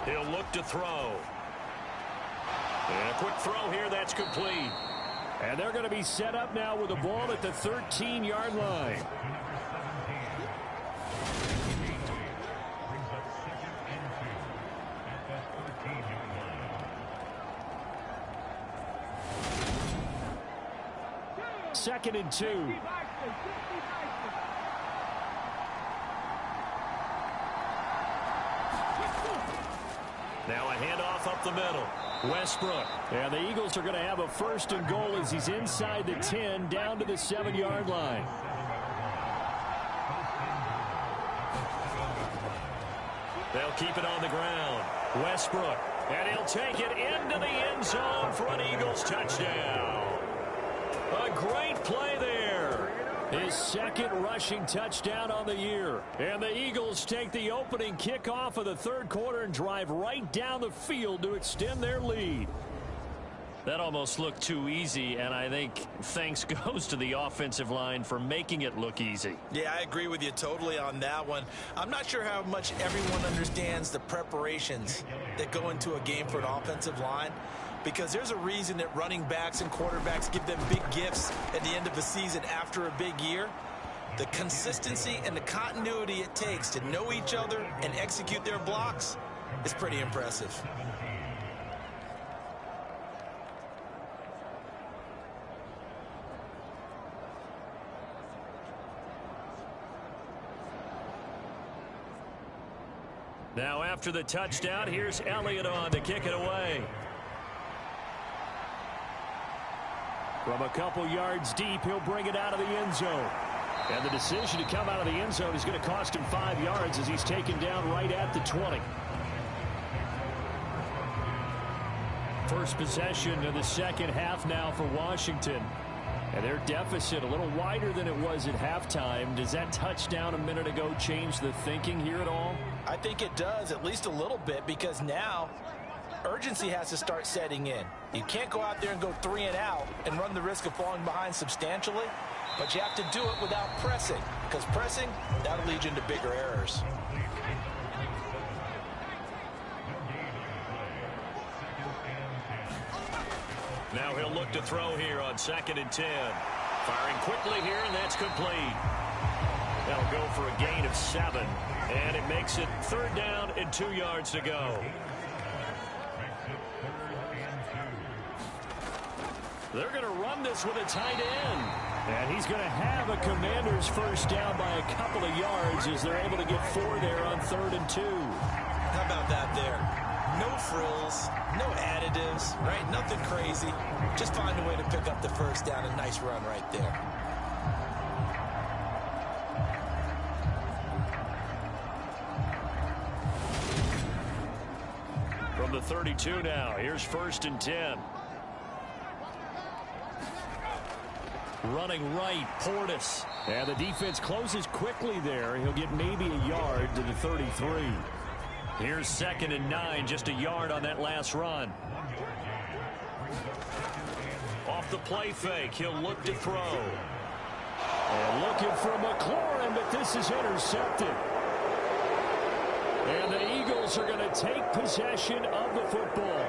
He'll look to throw. And a quick throw here, that's complete. And they're going to be set up now with the ball at the 13-yard line. Second and 2. Now a handoff up the middle. Westbrook. And the Eagles are going to have a 1st and goal as he's inside the 10 down to the 7-yard line. They'll keep it on the ground. Westbrook. And he'll take it into the end zone for an Eagles touchdown. A great play there. His 2nd rushing touchdown on the year. And the Eagles take the opening kickoff of the 3rd quarter and drive right down the field to extend their lead. That almost looked too easy, and I think thanks goes to the offensive line for making it look easy. Yeah, I agree with you totally on that one. I'm not sure how much everyone understands the preparations that go into a game for an offensive line, because there's a reason that running backs and quarterbacks give them big gifts at the end of the season after a big year. The consistency and the continuity it takes to know each other and execute their blocks is pretty impressive. Now after the touchdown, here's Elliott on to kick it away. From a couple yards deep, he'll bring it out of the end zone. And the decision to come out of the end zone is going to cost him 5 yards as he's taken down right at the 20. First possession of the second half now for Washington. And their deficit a little wider than it was at halftime. Does that touchdown a minute ago change the thinking here at all? I think it does, at least a little bit, because now urgency has to start setting in. You can't go out there and go 3 and out and run the risk of falling behind substantially, but you have to do it without pressing, because pressing, that'll lead you into bigger errors. Now he'll look to throw here on 2nd and 10. Firing quickly here, and that's complete. That'll go for a gain of 7, and it makes it 3rd down and 2 yards to go. They're going to run this with a tight end. And he's going to have a Commanders first down by a couple of yards as they're able to get 4 there on 3rd and 2. How about that there? No frills, no additives, right? Nothing crazy. Just find a way to pick up the first down. A nice run right there. From the 32 now, here's 1st and 10. Running right, Portis. And the defense closes quickly there. He'll get maybe a yard to the 33. Here's 2nd and 9, just a yard on that last run. Off the play fake, he'll look to throw. And looking for McLaurin, but this is intercepted. And the Eagles are going to take possession of the football.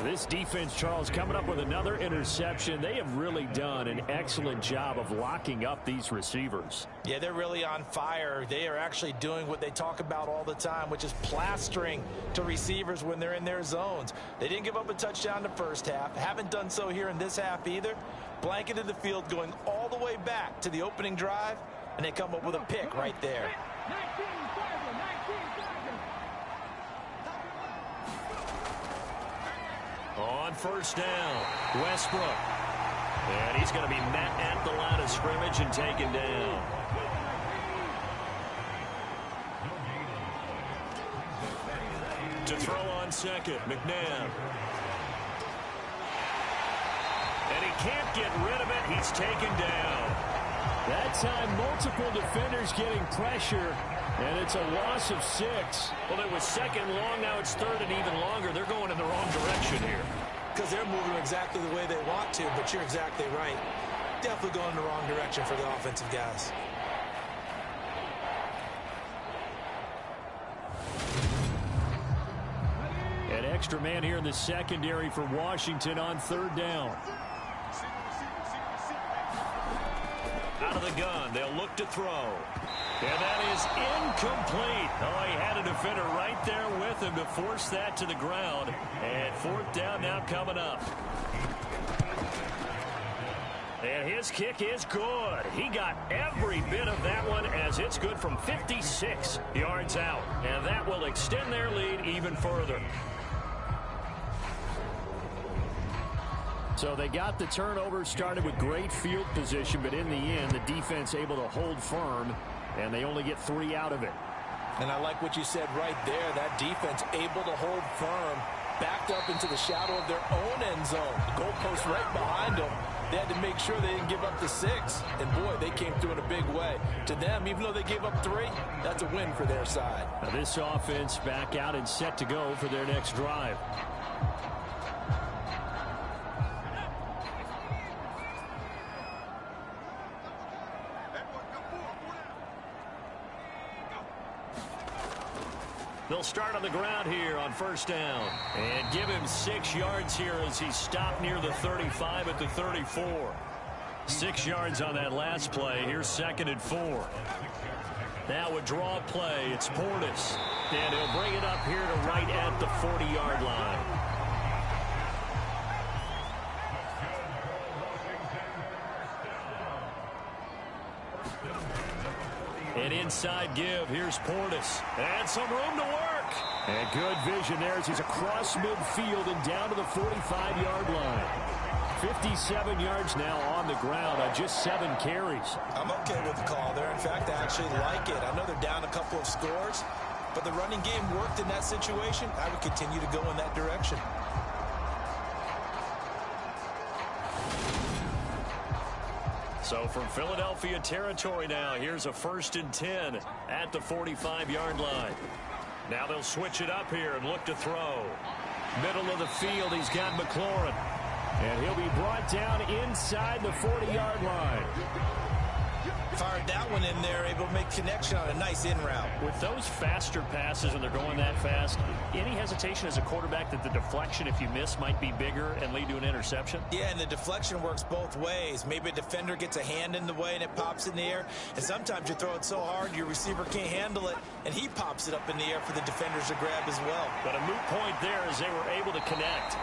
This defense, Charles, coming up with another interception. They have really done an excellent job of locking up these receivers. Yeah, they're really on fire. They are actually doing what they talk about all the time, which is plastering to receivers when they're in their zones. They didn't give up a touchdown in the first half. Haven't done so here in this half either. Blanketed the field going all the way back to the opening drive, and they come up with a pick right there. On first down, Westbrook. And he's going to be met at the line of scrimmage and taken down. To throw on 2nd, McNabb. And he can't get rid of it. He's taken down. That time, multiple defenders getting pressure. And it's a loss of 6. Well, it was 2nd long. Now it's 3rd and even longer. They're going in the wrong direction here. because they're moving exactly the way they want to, but you're exactly right. Definitely going in the wrong direction for the offensive guys. An extra man here in the secondary for Washington on third down. Out of the gun, they'll look to throw. And that is incomplete. Oh, he had a defender right there with him to force that to the ground. And fourth down now coming up. And his kick is good. He got every bit of that one as it's good from 56 yards out. And that will extend their lead even further. So they got the turnover, started with great field position, but in the end, the defense able to hold firm, and they only get 3 out of it. And I like what you said right there. That defense able to hold firm, backed up into the shadow of their own end zone. The goalpost right behind them. They had to make sure they didn't give up the 6. And, boy, they came through in a big way. To them, even though they gave up 3, that's a win for their side. Now this offense back out and set to go for their next drive. They'll start on the ground here on first down. And give him 6 yards here as he stopped near the 35 at the 34. 6 yards on that last play. Here's 2nd and 4. Now a draw play. It's Portis. And he'll bring it up here to right at the 40-yard line. An inside give. Here's Portis. And some room to work. And good vision there as he's across midfield and down to the 45-yard line. 57 yards now on the ground on just 7 carries. I'm okay with the call there. In fact, I actually like it. I know they're down a couple of scores, but the running game worked in that situation. I would continue to go in that direction. So from Philadelphia territory now, here's a 1st and 10 at the 45-yard line. Now they'll switch it up here and look to throw. Middle of the field, he's got McLaurin. And he'll be brought down inside the 40-yard line. Fired that one in there, able to make connection on a nice in route. With those faster passes and they're going that fast, any hesitation as a quarterback that the deflection, if you miss, might be bigger and lead to an interception? Yeah, and the deflection works both ways. Maybe a defender gets a hand in the way and it pops in the air. And sometimes you throw it so hard your receiver can't handle it, and he pops it up in the air for the defenders to grab as well. But a moot point there as they were able to connect.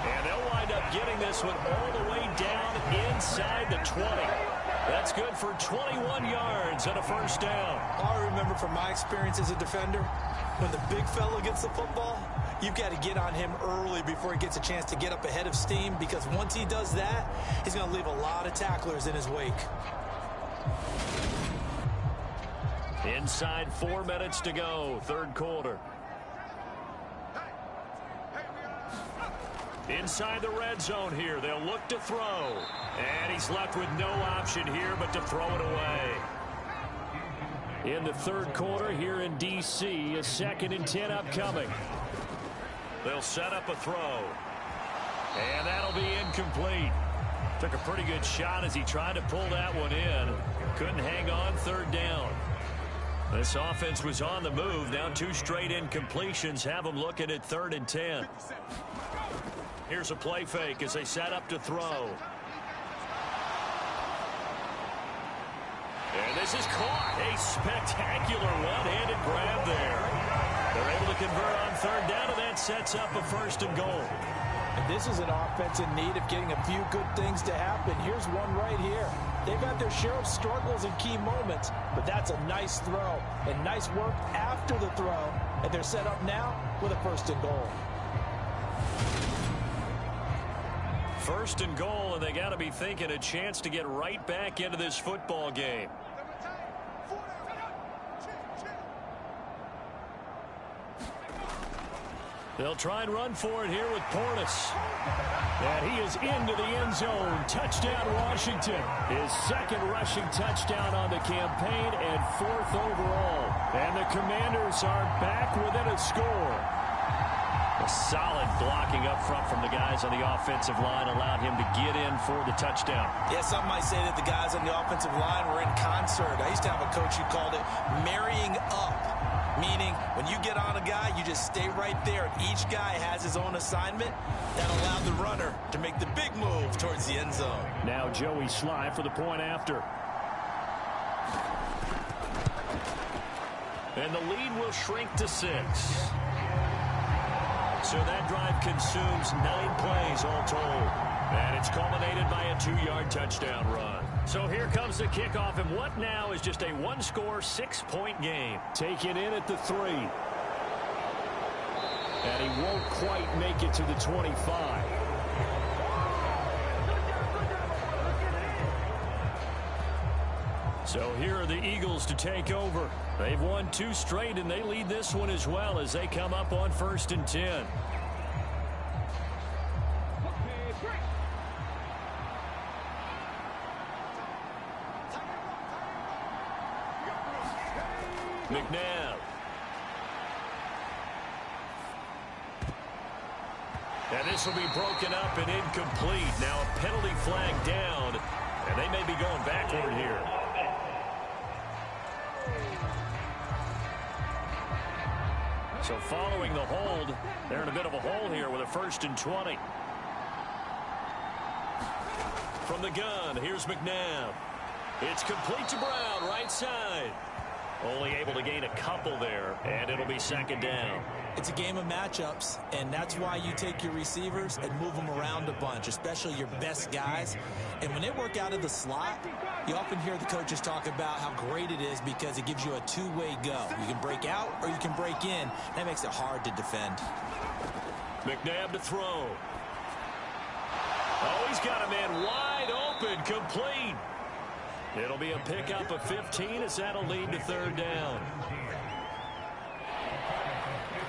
And they'll wind up getting this one all the way down inside the 20. That's good for 21 yards and a 1st down. All I remember from my experience as a defender, when the big fella gets the football, you've got to get on him early before he gets a chance to get up ahead of steam, because once he does that, he's going to leave a lot of tacklers in his wake. Inside 4 minutes to go, 3rd quarter. Inside the red zone here, they'll look to throw. And he's left with no option here but to throw it away. In the 3rd quarter here in D.C., a 2nd and 10 upcoming. They'll set up a throw. And that'll be incomplete. Took a pretty good shot as he tried to pull that one in. Couldn't hang on 3rd down. This offense was on the move. Now 2 straight incompletions have them looking at 3rd and 10. Here's a play fake as they set up to throw. And this is caught. A spectacular one-handed grab there. They're able to convert on 3rd down, and that sets up a 1st and goal. And this is an offense in need of getting a few good things to happen. Here's one right here. They've had their share of struggles in key moments, but that's a nice throw and nice work after the throw. And they're set up now with a 1st and goal. 1st and goal, and they got to be thinking a chance to get right back into this football game. They'll try and run for it here with Portis. And he is into the end zone. Touchdown, Washington. His 2nd rushing touchdown on the campaign and 4th overall. And the Commanders are back within a score. A solid blocking up front from the guys on the offensive line allowed him to get in for the touchdown. Yeah, some might say that the guys on the offensive line were in concert. I used to have a coach who called it marrying up, meaning when you get on a guy, you just stay right there. And each guy has his own assignment. That allowed the runner to make the big move towards the end zone. Now Joey Sly for the point after. And the lead will shrink to 6. So that drive consumes 9 plays all told. And it's culminated by a 2-yard touchdown run. So here comes the kickoff, and what now is just a 1-score, 6-point game. Taken in at the 3. And he won't quite make it to the 25. So here are the Eagles to take over. They've won 2 straight, and they lead this one as well as they come up on 1st and 10. McNabb. And this will be broken up and incomplete. Now a penalty flag down, and they may be going backward here. So following the hold, they're in a bit of a hole here with a 1st and 20. From the gun, here's McNabb. It's complete to Brown, right side. Only able to gain a couple there, and it'll be 2nd down. It's a game of matchups, and that's why you take your receivers and move them around a bunch, especially your best guys. And when they work out of the slot, you often hear the coaches talk about how great it is because it gives you a 2-way go. You can break out or you can break in. That makes it hard to defend. McNabb to throw. Oh, he's got a man wide open, complete. It'll be a pickup of 15 as that'll lead to 3rd down.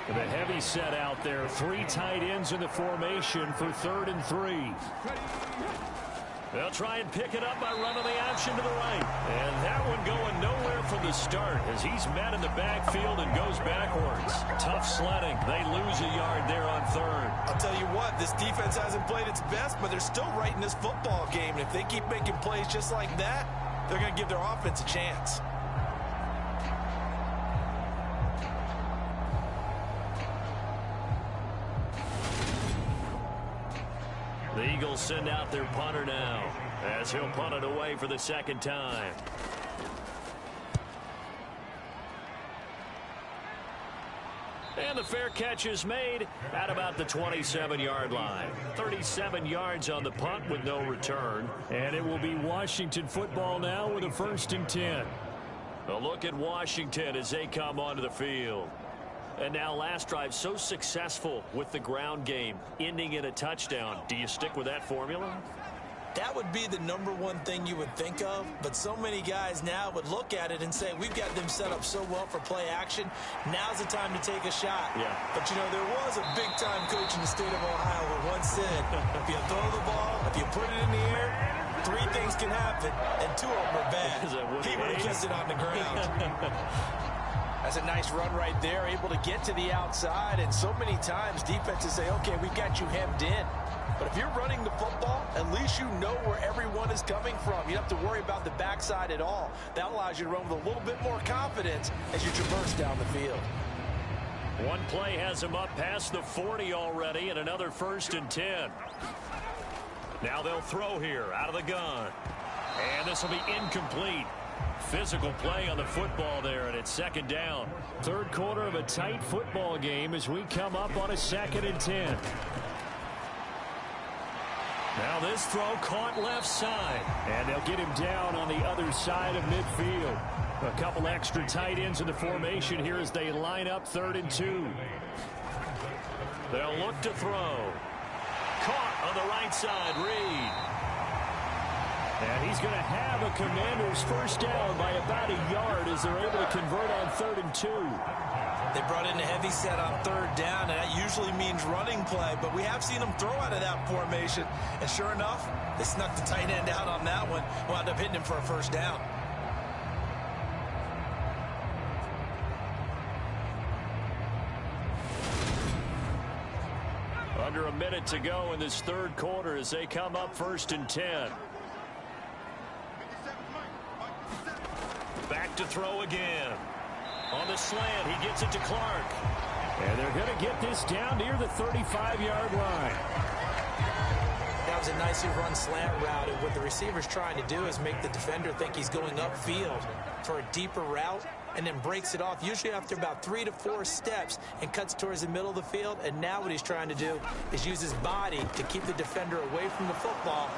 The heavy set out there. 3 tight ends in the formation for 3rd and 3. They'll try and pick it up by running the option to the right. And that one going nowhere from the start as he's met in the backfield and goes backwards. Tough sledding. They lose a yard there on 3rd. I'll tell you what, this defense hasn't played its best, but they're still right in this football game. And if they keep making plays just like that, they're going to give their offense a chance. The Eagles send out their punter now as he'll punt it away for the 2nd time. And the fair catch is made at about the 27-yard line. 37 yards on the punt with no return. And it will be Washington football now with a 1st and 10. A look at Washington as they come onto the field. And now last drive so successful with the ground game, ending in a touchdown. Do you stick with that formula? That would be the #1 thing you would think of, but so many guys now would look at it and say, we've got them set up so well for play action. Now's the time to take a shot. Yeah. But, you know, there was a big-time coach in the state of Ohio who once said, if you throw the ball, if you put it in the air, 3 things can happen, and 2 of them are bad. He would have kept it on the ground. That's a nice run right there, able to get to the outside, and so many times defenses say, okay, we've got you hemmed in. But if you're running the football, at least you know where everyone is coming from. You don't have to worry about the backside at all. That allows you to run with a little bit more confidence as you traverse down the field. One play has him up past the 40 already, and another 1st and 10. Now they'll throw here out of the gun. And this will be incomplete. Physical play on the football there, and it's 2nd down. 3rd quarter of a tight football game as we come up on a 2nd and 10. Now this throw caught left side. And they'll get him down on the other side of midfield. A couple extra tight ends in the formation here as they line up 3rd and 2. They'll look to throw. Caught on the right side, Reed. And he's going to have a Commanders 1st down by about a yard as they're able to convert on 3rd and 2. They brought in a heavy set on 3rd down, and that usually means running play, but we have seen them throw out of that formation. And sure enough, they snuck the tight end out on that one, wound up hitting him for a 1st down. Under a minute to go in this third quarter as they come up 1st and 10. Back to throw again. On the slant, he gets it to Clark. And they're going to get this down near the 35-yard line. That was a nicely run slant route, and what the receiver's trying to do is make the defender think he's going upfield for a deeper route, and then breaks it off, usually after about 3 to 4 steps, and cuts towards the middle of the field. And now what he's trying to do is use his body to keep the defender away from the football.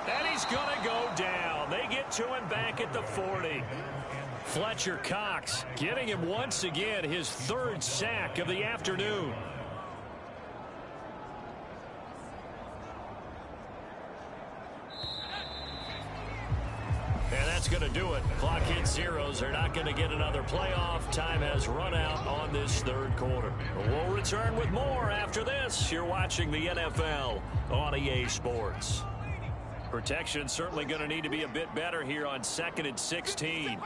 And he's going to go down. They get to him back at the 40. Fletcher Cox getting him once again his 3rd sack of the afternoon. And that's going to do it. Clock hits zeros. They're not going to get another playoff. Time has run out on this third quarter. We'll return with more after this. You're watching the NFL on EA Sports. Protection certainly going to need to be a bit better here on 2nd and 16.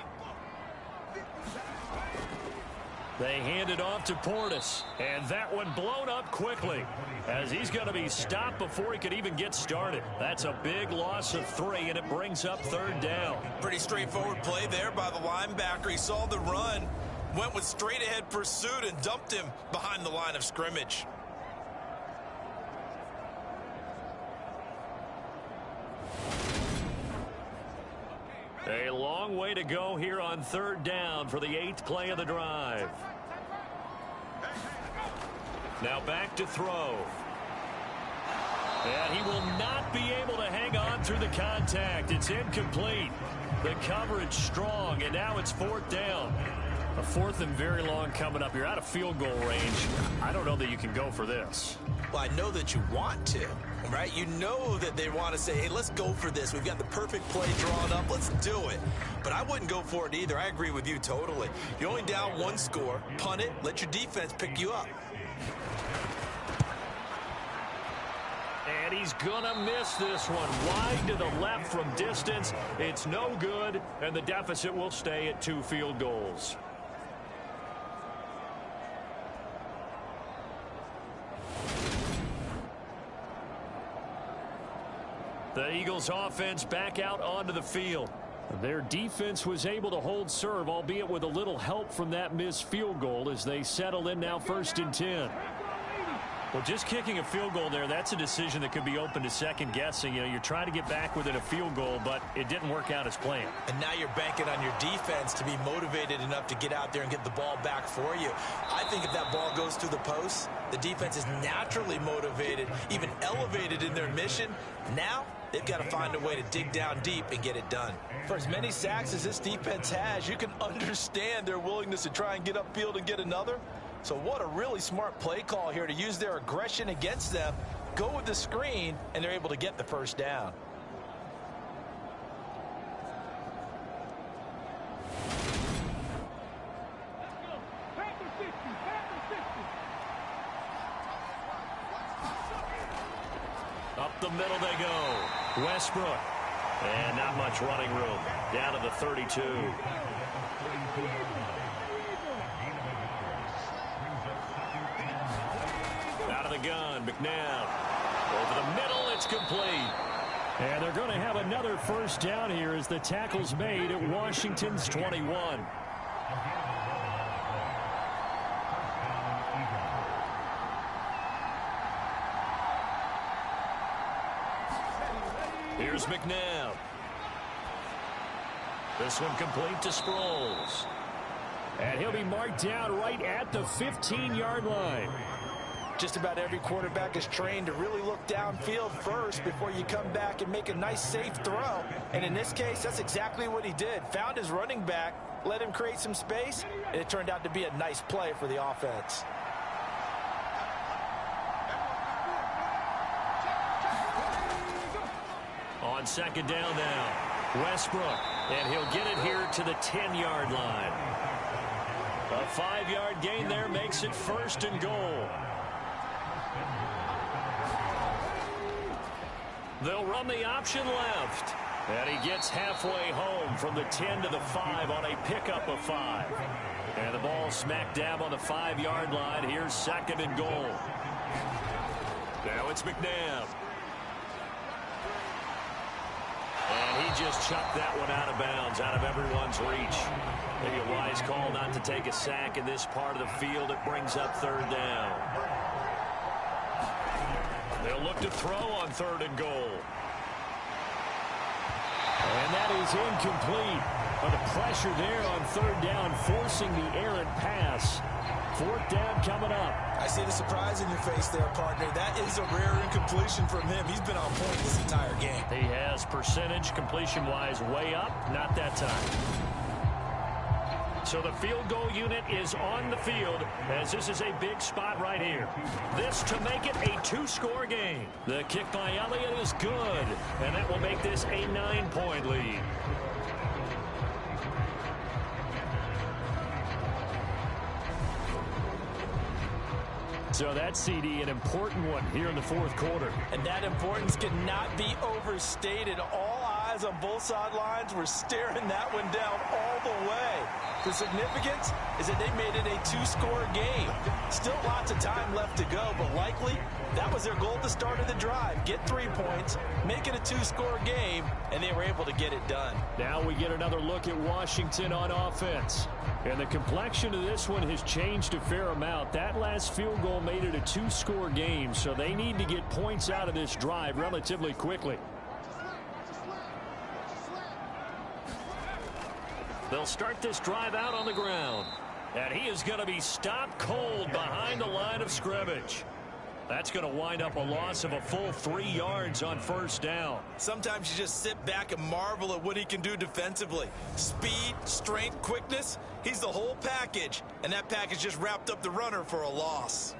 They hand it off to Portis, and that one blown up quickly as he's going to be stopped before he could even get started. That's a big loss of 3, and it brings up 3rd down. Pretty straightforward play there by the linebacker. He saw the run, went with straight-ahead pursuit, and dumped him behind the line of scrimmage. A long way to go here on 3rd down for the 8th play of the drive. Now back to throw. And he will not be able to hang on through the contact. It's incomplete. The coverage strong, and now it's 4th down. A 4th and very long coming up. You're out of field goal range. I don't know that you can go for this. Well, I know that you want to, right? You know that they want to say, hey, let's go for this. We've got the perfect play drawn up. Let's do it. But I wouldn't go for it either. I agree with you totally. You're only down 1 score. Punt it. Let your defense pick you up. And he's going to miss this one. Wide to the left from distance. It's no good, and the deficit will stay at 2 field goals. The Eagles offense back out onto the field. Their defense was able to hold serve, albeit with a little help from that missed field goal as they settle in now 1st and 10. Well, just kicking a field goal there, that's a decision that could be open to second guessing. You know, you're trying to get back within a field goal, but it didn't work out as planned. And now you're banking on your defense to be motivated enough to get out there and get the ball back for you. I think if that ball goes through the post, the defense is naturally motivated, even elevated in their mission. Now they've got to find a way to dig down deep and get it done. For as many sacks as this defense has, you can understand their willingness to try and get upfield and get another. So what a really smart play call here to use their aggression against them, go with the screen, and they're able to get the 1st down. Up the middle they go. Westbrook. And not much running room. Down to the 32. Out of the gun, McNabb. Over the middle, it's complete. And they're going to have another 1st down here as the tackle's made at Washington's 21. Here's McNabb. This one complete to Sproles. And he'll be marked down right at the 15-yard line. Just about every quarterback is trained to really look downfield first before you come back and make a nice, safe throw. And in this case, that's exactly what he did. Found his running back, let him create some space, and it turned out to be a nice play for the offense. On 2nd down now, Westbrook, and he'll get it here to the 10-yard line. A 5-yard gain there makes it 1st and goal. They'll run the option left, and he gets halfway home from the 10 to the 5 on a pickup of 5. And the ball smack dab on the 5-yard line. Here's 2nd and goal. it's McNabb. And he just chucked that one out of bounds, out of everyone's reach. Maybe a wise call not to take a sack in this part of the field. It brings up third down. They'll look to throw on 3rd and goal. And that is incomplete. But the pressure there on 3rd down, forcing the errant pass. 4th down coming up. I see the surprise in your face there, partner. That is a rare incompletion from him. He's been on point this entire game. He has percentage completion-wise way up. Not that time. So the field goal unit is on the field as this is a big spot right here. This to make it a 2-score game. The kick by Elliott is good, and that will make this a 9-point lead. So that CD, an important one here in the 4th quarter. And that importance cannot be overstated. All eyes on both sidelines were staring that one down all the way. The significance is that they made it a 2-score game. Still lots of time left to go, but likely that was their goal at the start of the drive. Get 3 points, make it a 2-score game, and they were able to get it done. Now we get another look at Washington on offense. And the complexion of this one has changed a fair amount. That last field goal made it a 2-score game, so they need to get points out of this drive relatively quickly. They'll start this drive out on the ground. And he is going to be stopped cold behind the line of scrimmage. That's going to wind up a loss of a full 3 yards on 1st down. Sometimes you just sit back and marvel at what he can do defensively. Speed, strength, quickness, he's the whole package. And that package just wrapped up the runner for a loss.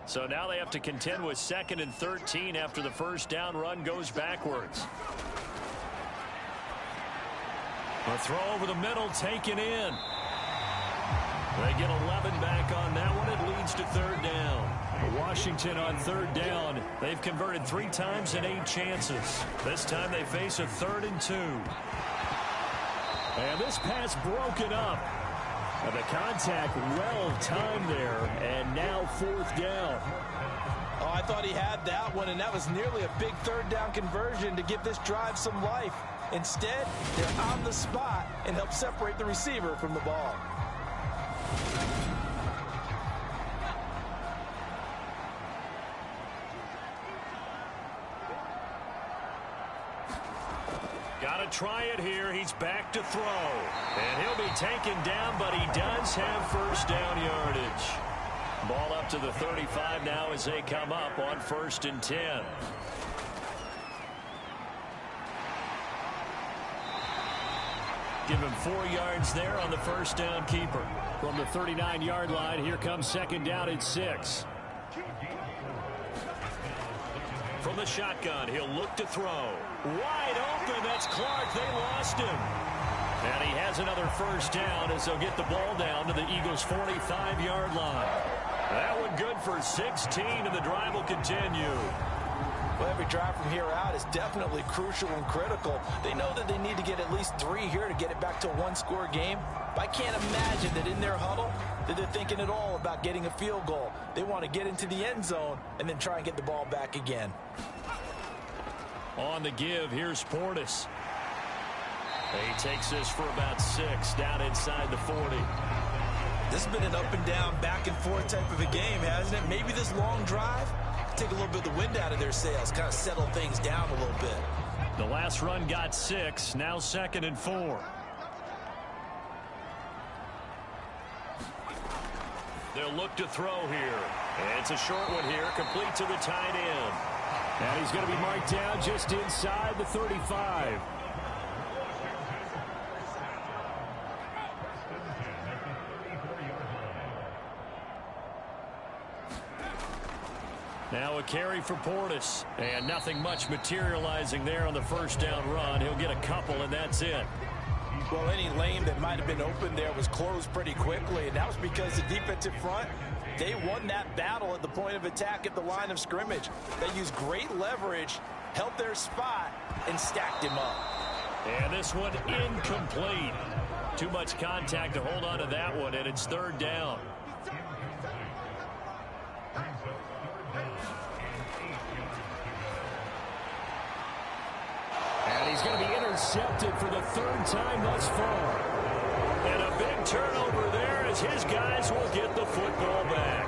So now they have to contend with 2nd and 13 after the 1st down run goes backwards. A throw over the middle taken in. They get 11 back on that one. It leads to 3rd down. Washington on 3rd down. They've converted 3 times in 8 chances. This time they face a 3rd and 2. And this pass broken up. And the contact well timed there. And now 4th down. Oh, I thought he had that one, and that was nearly a big 3rd down conversion to give this drive some life. Instead, they're on the spot and help separate the receiver from the ball. Got to try it here. He's back to throw. And he'll be taken down, but he does have 1st down yardage. Ball up to the 35 now as they come up on 1st and 10. Give him 4 yards there on the 1st down keeper. From the 39-yard line, here comes 2nd down and 6. From the shotgun, he'll look to throw. Wide open, that's Clark. They lost him. And he has another 1st down as they'll get the ball down to the Eagles' 45-yard line. That one good for 16, and the drive will continue. Well, every drive from here out is definitely crucial and critical. They know that they need to get at least 3 here to get it back to a 1-score game. But I can't imagine that in their huddle that they're thinking at all about getting a field goal. They want to get into the end zone and then try and get the ball back again. On the give, here's Portis. He takes this for about 6 down inside the 40. This has been an up and down, back and forth type of a game, hasn't it? Maybe this long drive take a little bit of the wind out of their sails, kind of settle things down a little bit. The last run got 6, now 2nd and 4. They'll look to throw here. And it's a short one here, complete to the tight end. And he's going to be marked down just inside the 35. Now a carry for Portis. And nothing much materializing there on the 1st down run. He'll get a couple, and that's it. Well, any lane that might have been open there was closed pretty quickly, and that was because the defensive front, they won that battle at the point of attack at the line of scrimmage. They used great leverage, held their spot, and stacked him up. And this one incomplete. Too much contact to hold on to that one, and it's third down. And he's going to be intercepted for the third time thus far. And a big turnover there as his guys will get the football back.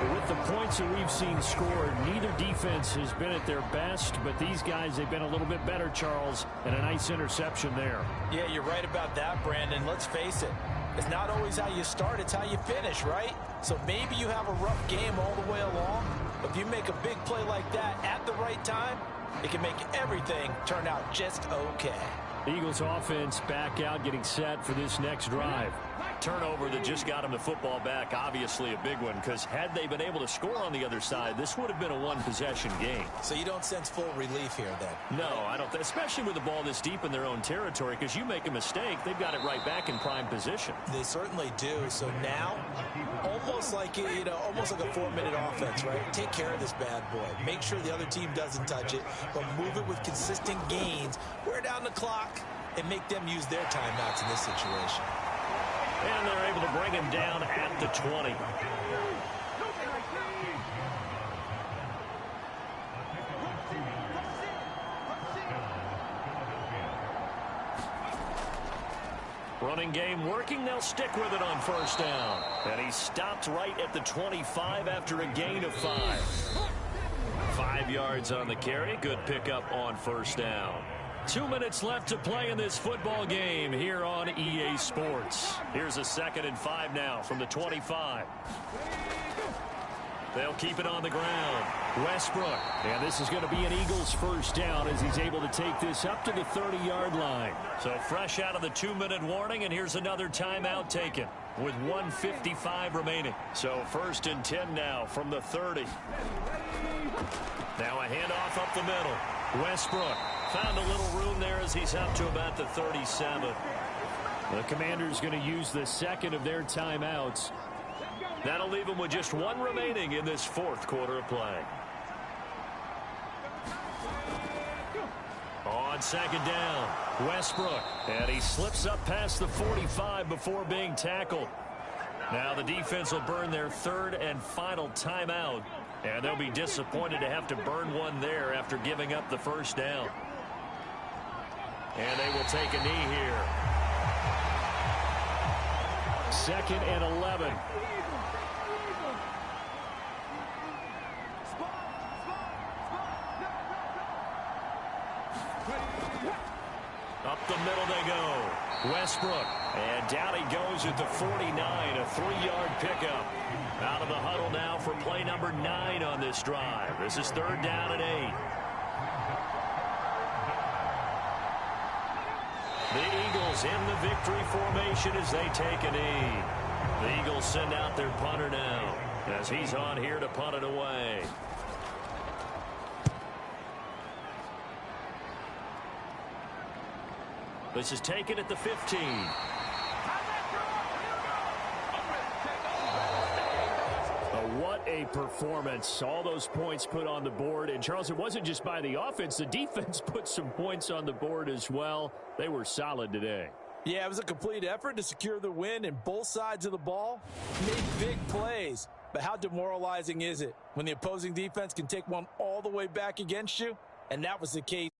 With the points that we've seen scored, neither defense has been at their best, but these guys, they've been a little bit better, Charles, and a nice interception there. Yeah, you're right about that, Brandon. Let's face it. It's not always how you start, it's how you finish, right? So maybe you have a rough game all the way along, but if you make a big play like that at the right time, it can make everything turn out just okay. The Eagles offense back out, getting set for this next drive. Turnover that just got him the football back, obviously a big one, because had they been able to score on the other side, this would have been a one-possession game. So you don't sense full relief here, then? No, I don't, especially with the ball this deep in their own territory, because you make a mistake, they've got it right back in prime position. They certainly do. So now, almost like a 4-minute offense, right? Take care of this bad boy. Make sure the other team doesn't touch it, but move it with consistent gains. Wear down the clock and make them use their timeouts in this situation. And they're able to bring him down at the 20. Running game working. They'll stick with it on first down. And he stopped right at the 25 after a gain of 5. 5 yards on the carry. Good pickup on first down. 2 minutes left to play in this football game here on EA Sports. Here's a 2nd and 5 now from the 25. They'll keep it on the ground. Westbrook. And this is going to be an Eagles first down as he's able to take this up to the 30-yard line. So fresh out of the 2-minute warning, and here's another timeout taken with 1:55 remaining. So 1st and 10 now from the 30. Now a handoff up the middle. Westbrook found a little room there as he's up to about the 37. The Commanders going to use the second of their timeouts. That'll leave them with just 1 remaining in this 4th quarter of play. On 2nd down, Westbrook. And he slips up past the 45 before being tackled. Now the defense will burn their 3rd and final timeout. And they'll be disappointed to have to burn one there after giving up the first down. And they will take a knee here. 2nd and 11. Up the middle they go. Westbrook. And down he goes at the 49. A 3-yard pickup. Out of the huddle now for play number 9 on this drive. This is 3rd down and 8. The Eagles in the victory formation as they take a knee. The Eagles send out their punter now as he's on here to punt it away. This is taken at the 15. What a performance. All those points put on the board. And, Charles, it wasn't just by the offense. The defense put some points on the board as well. They were solid today. Yeah, it was a complete effort to secure the win, and both sides of the ball made big plays. But how demoralizing is it when the opposing defense can take one all the way back against you? And that was the case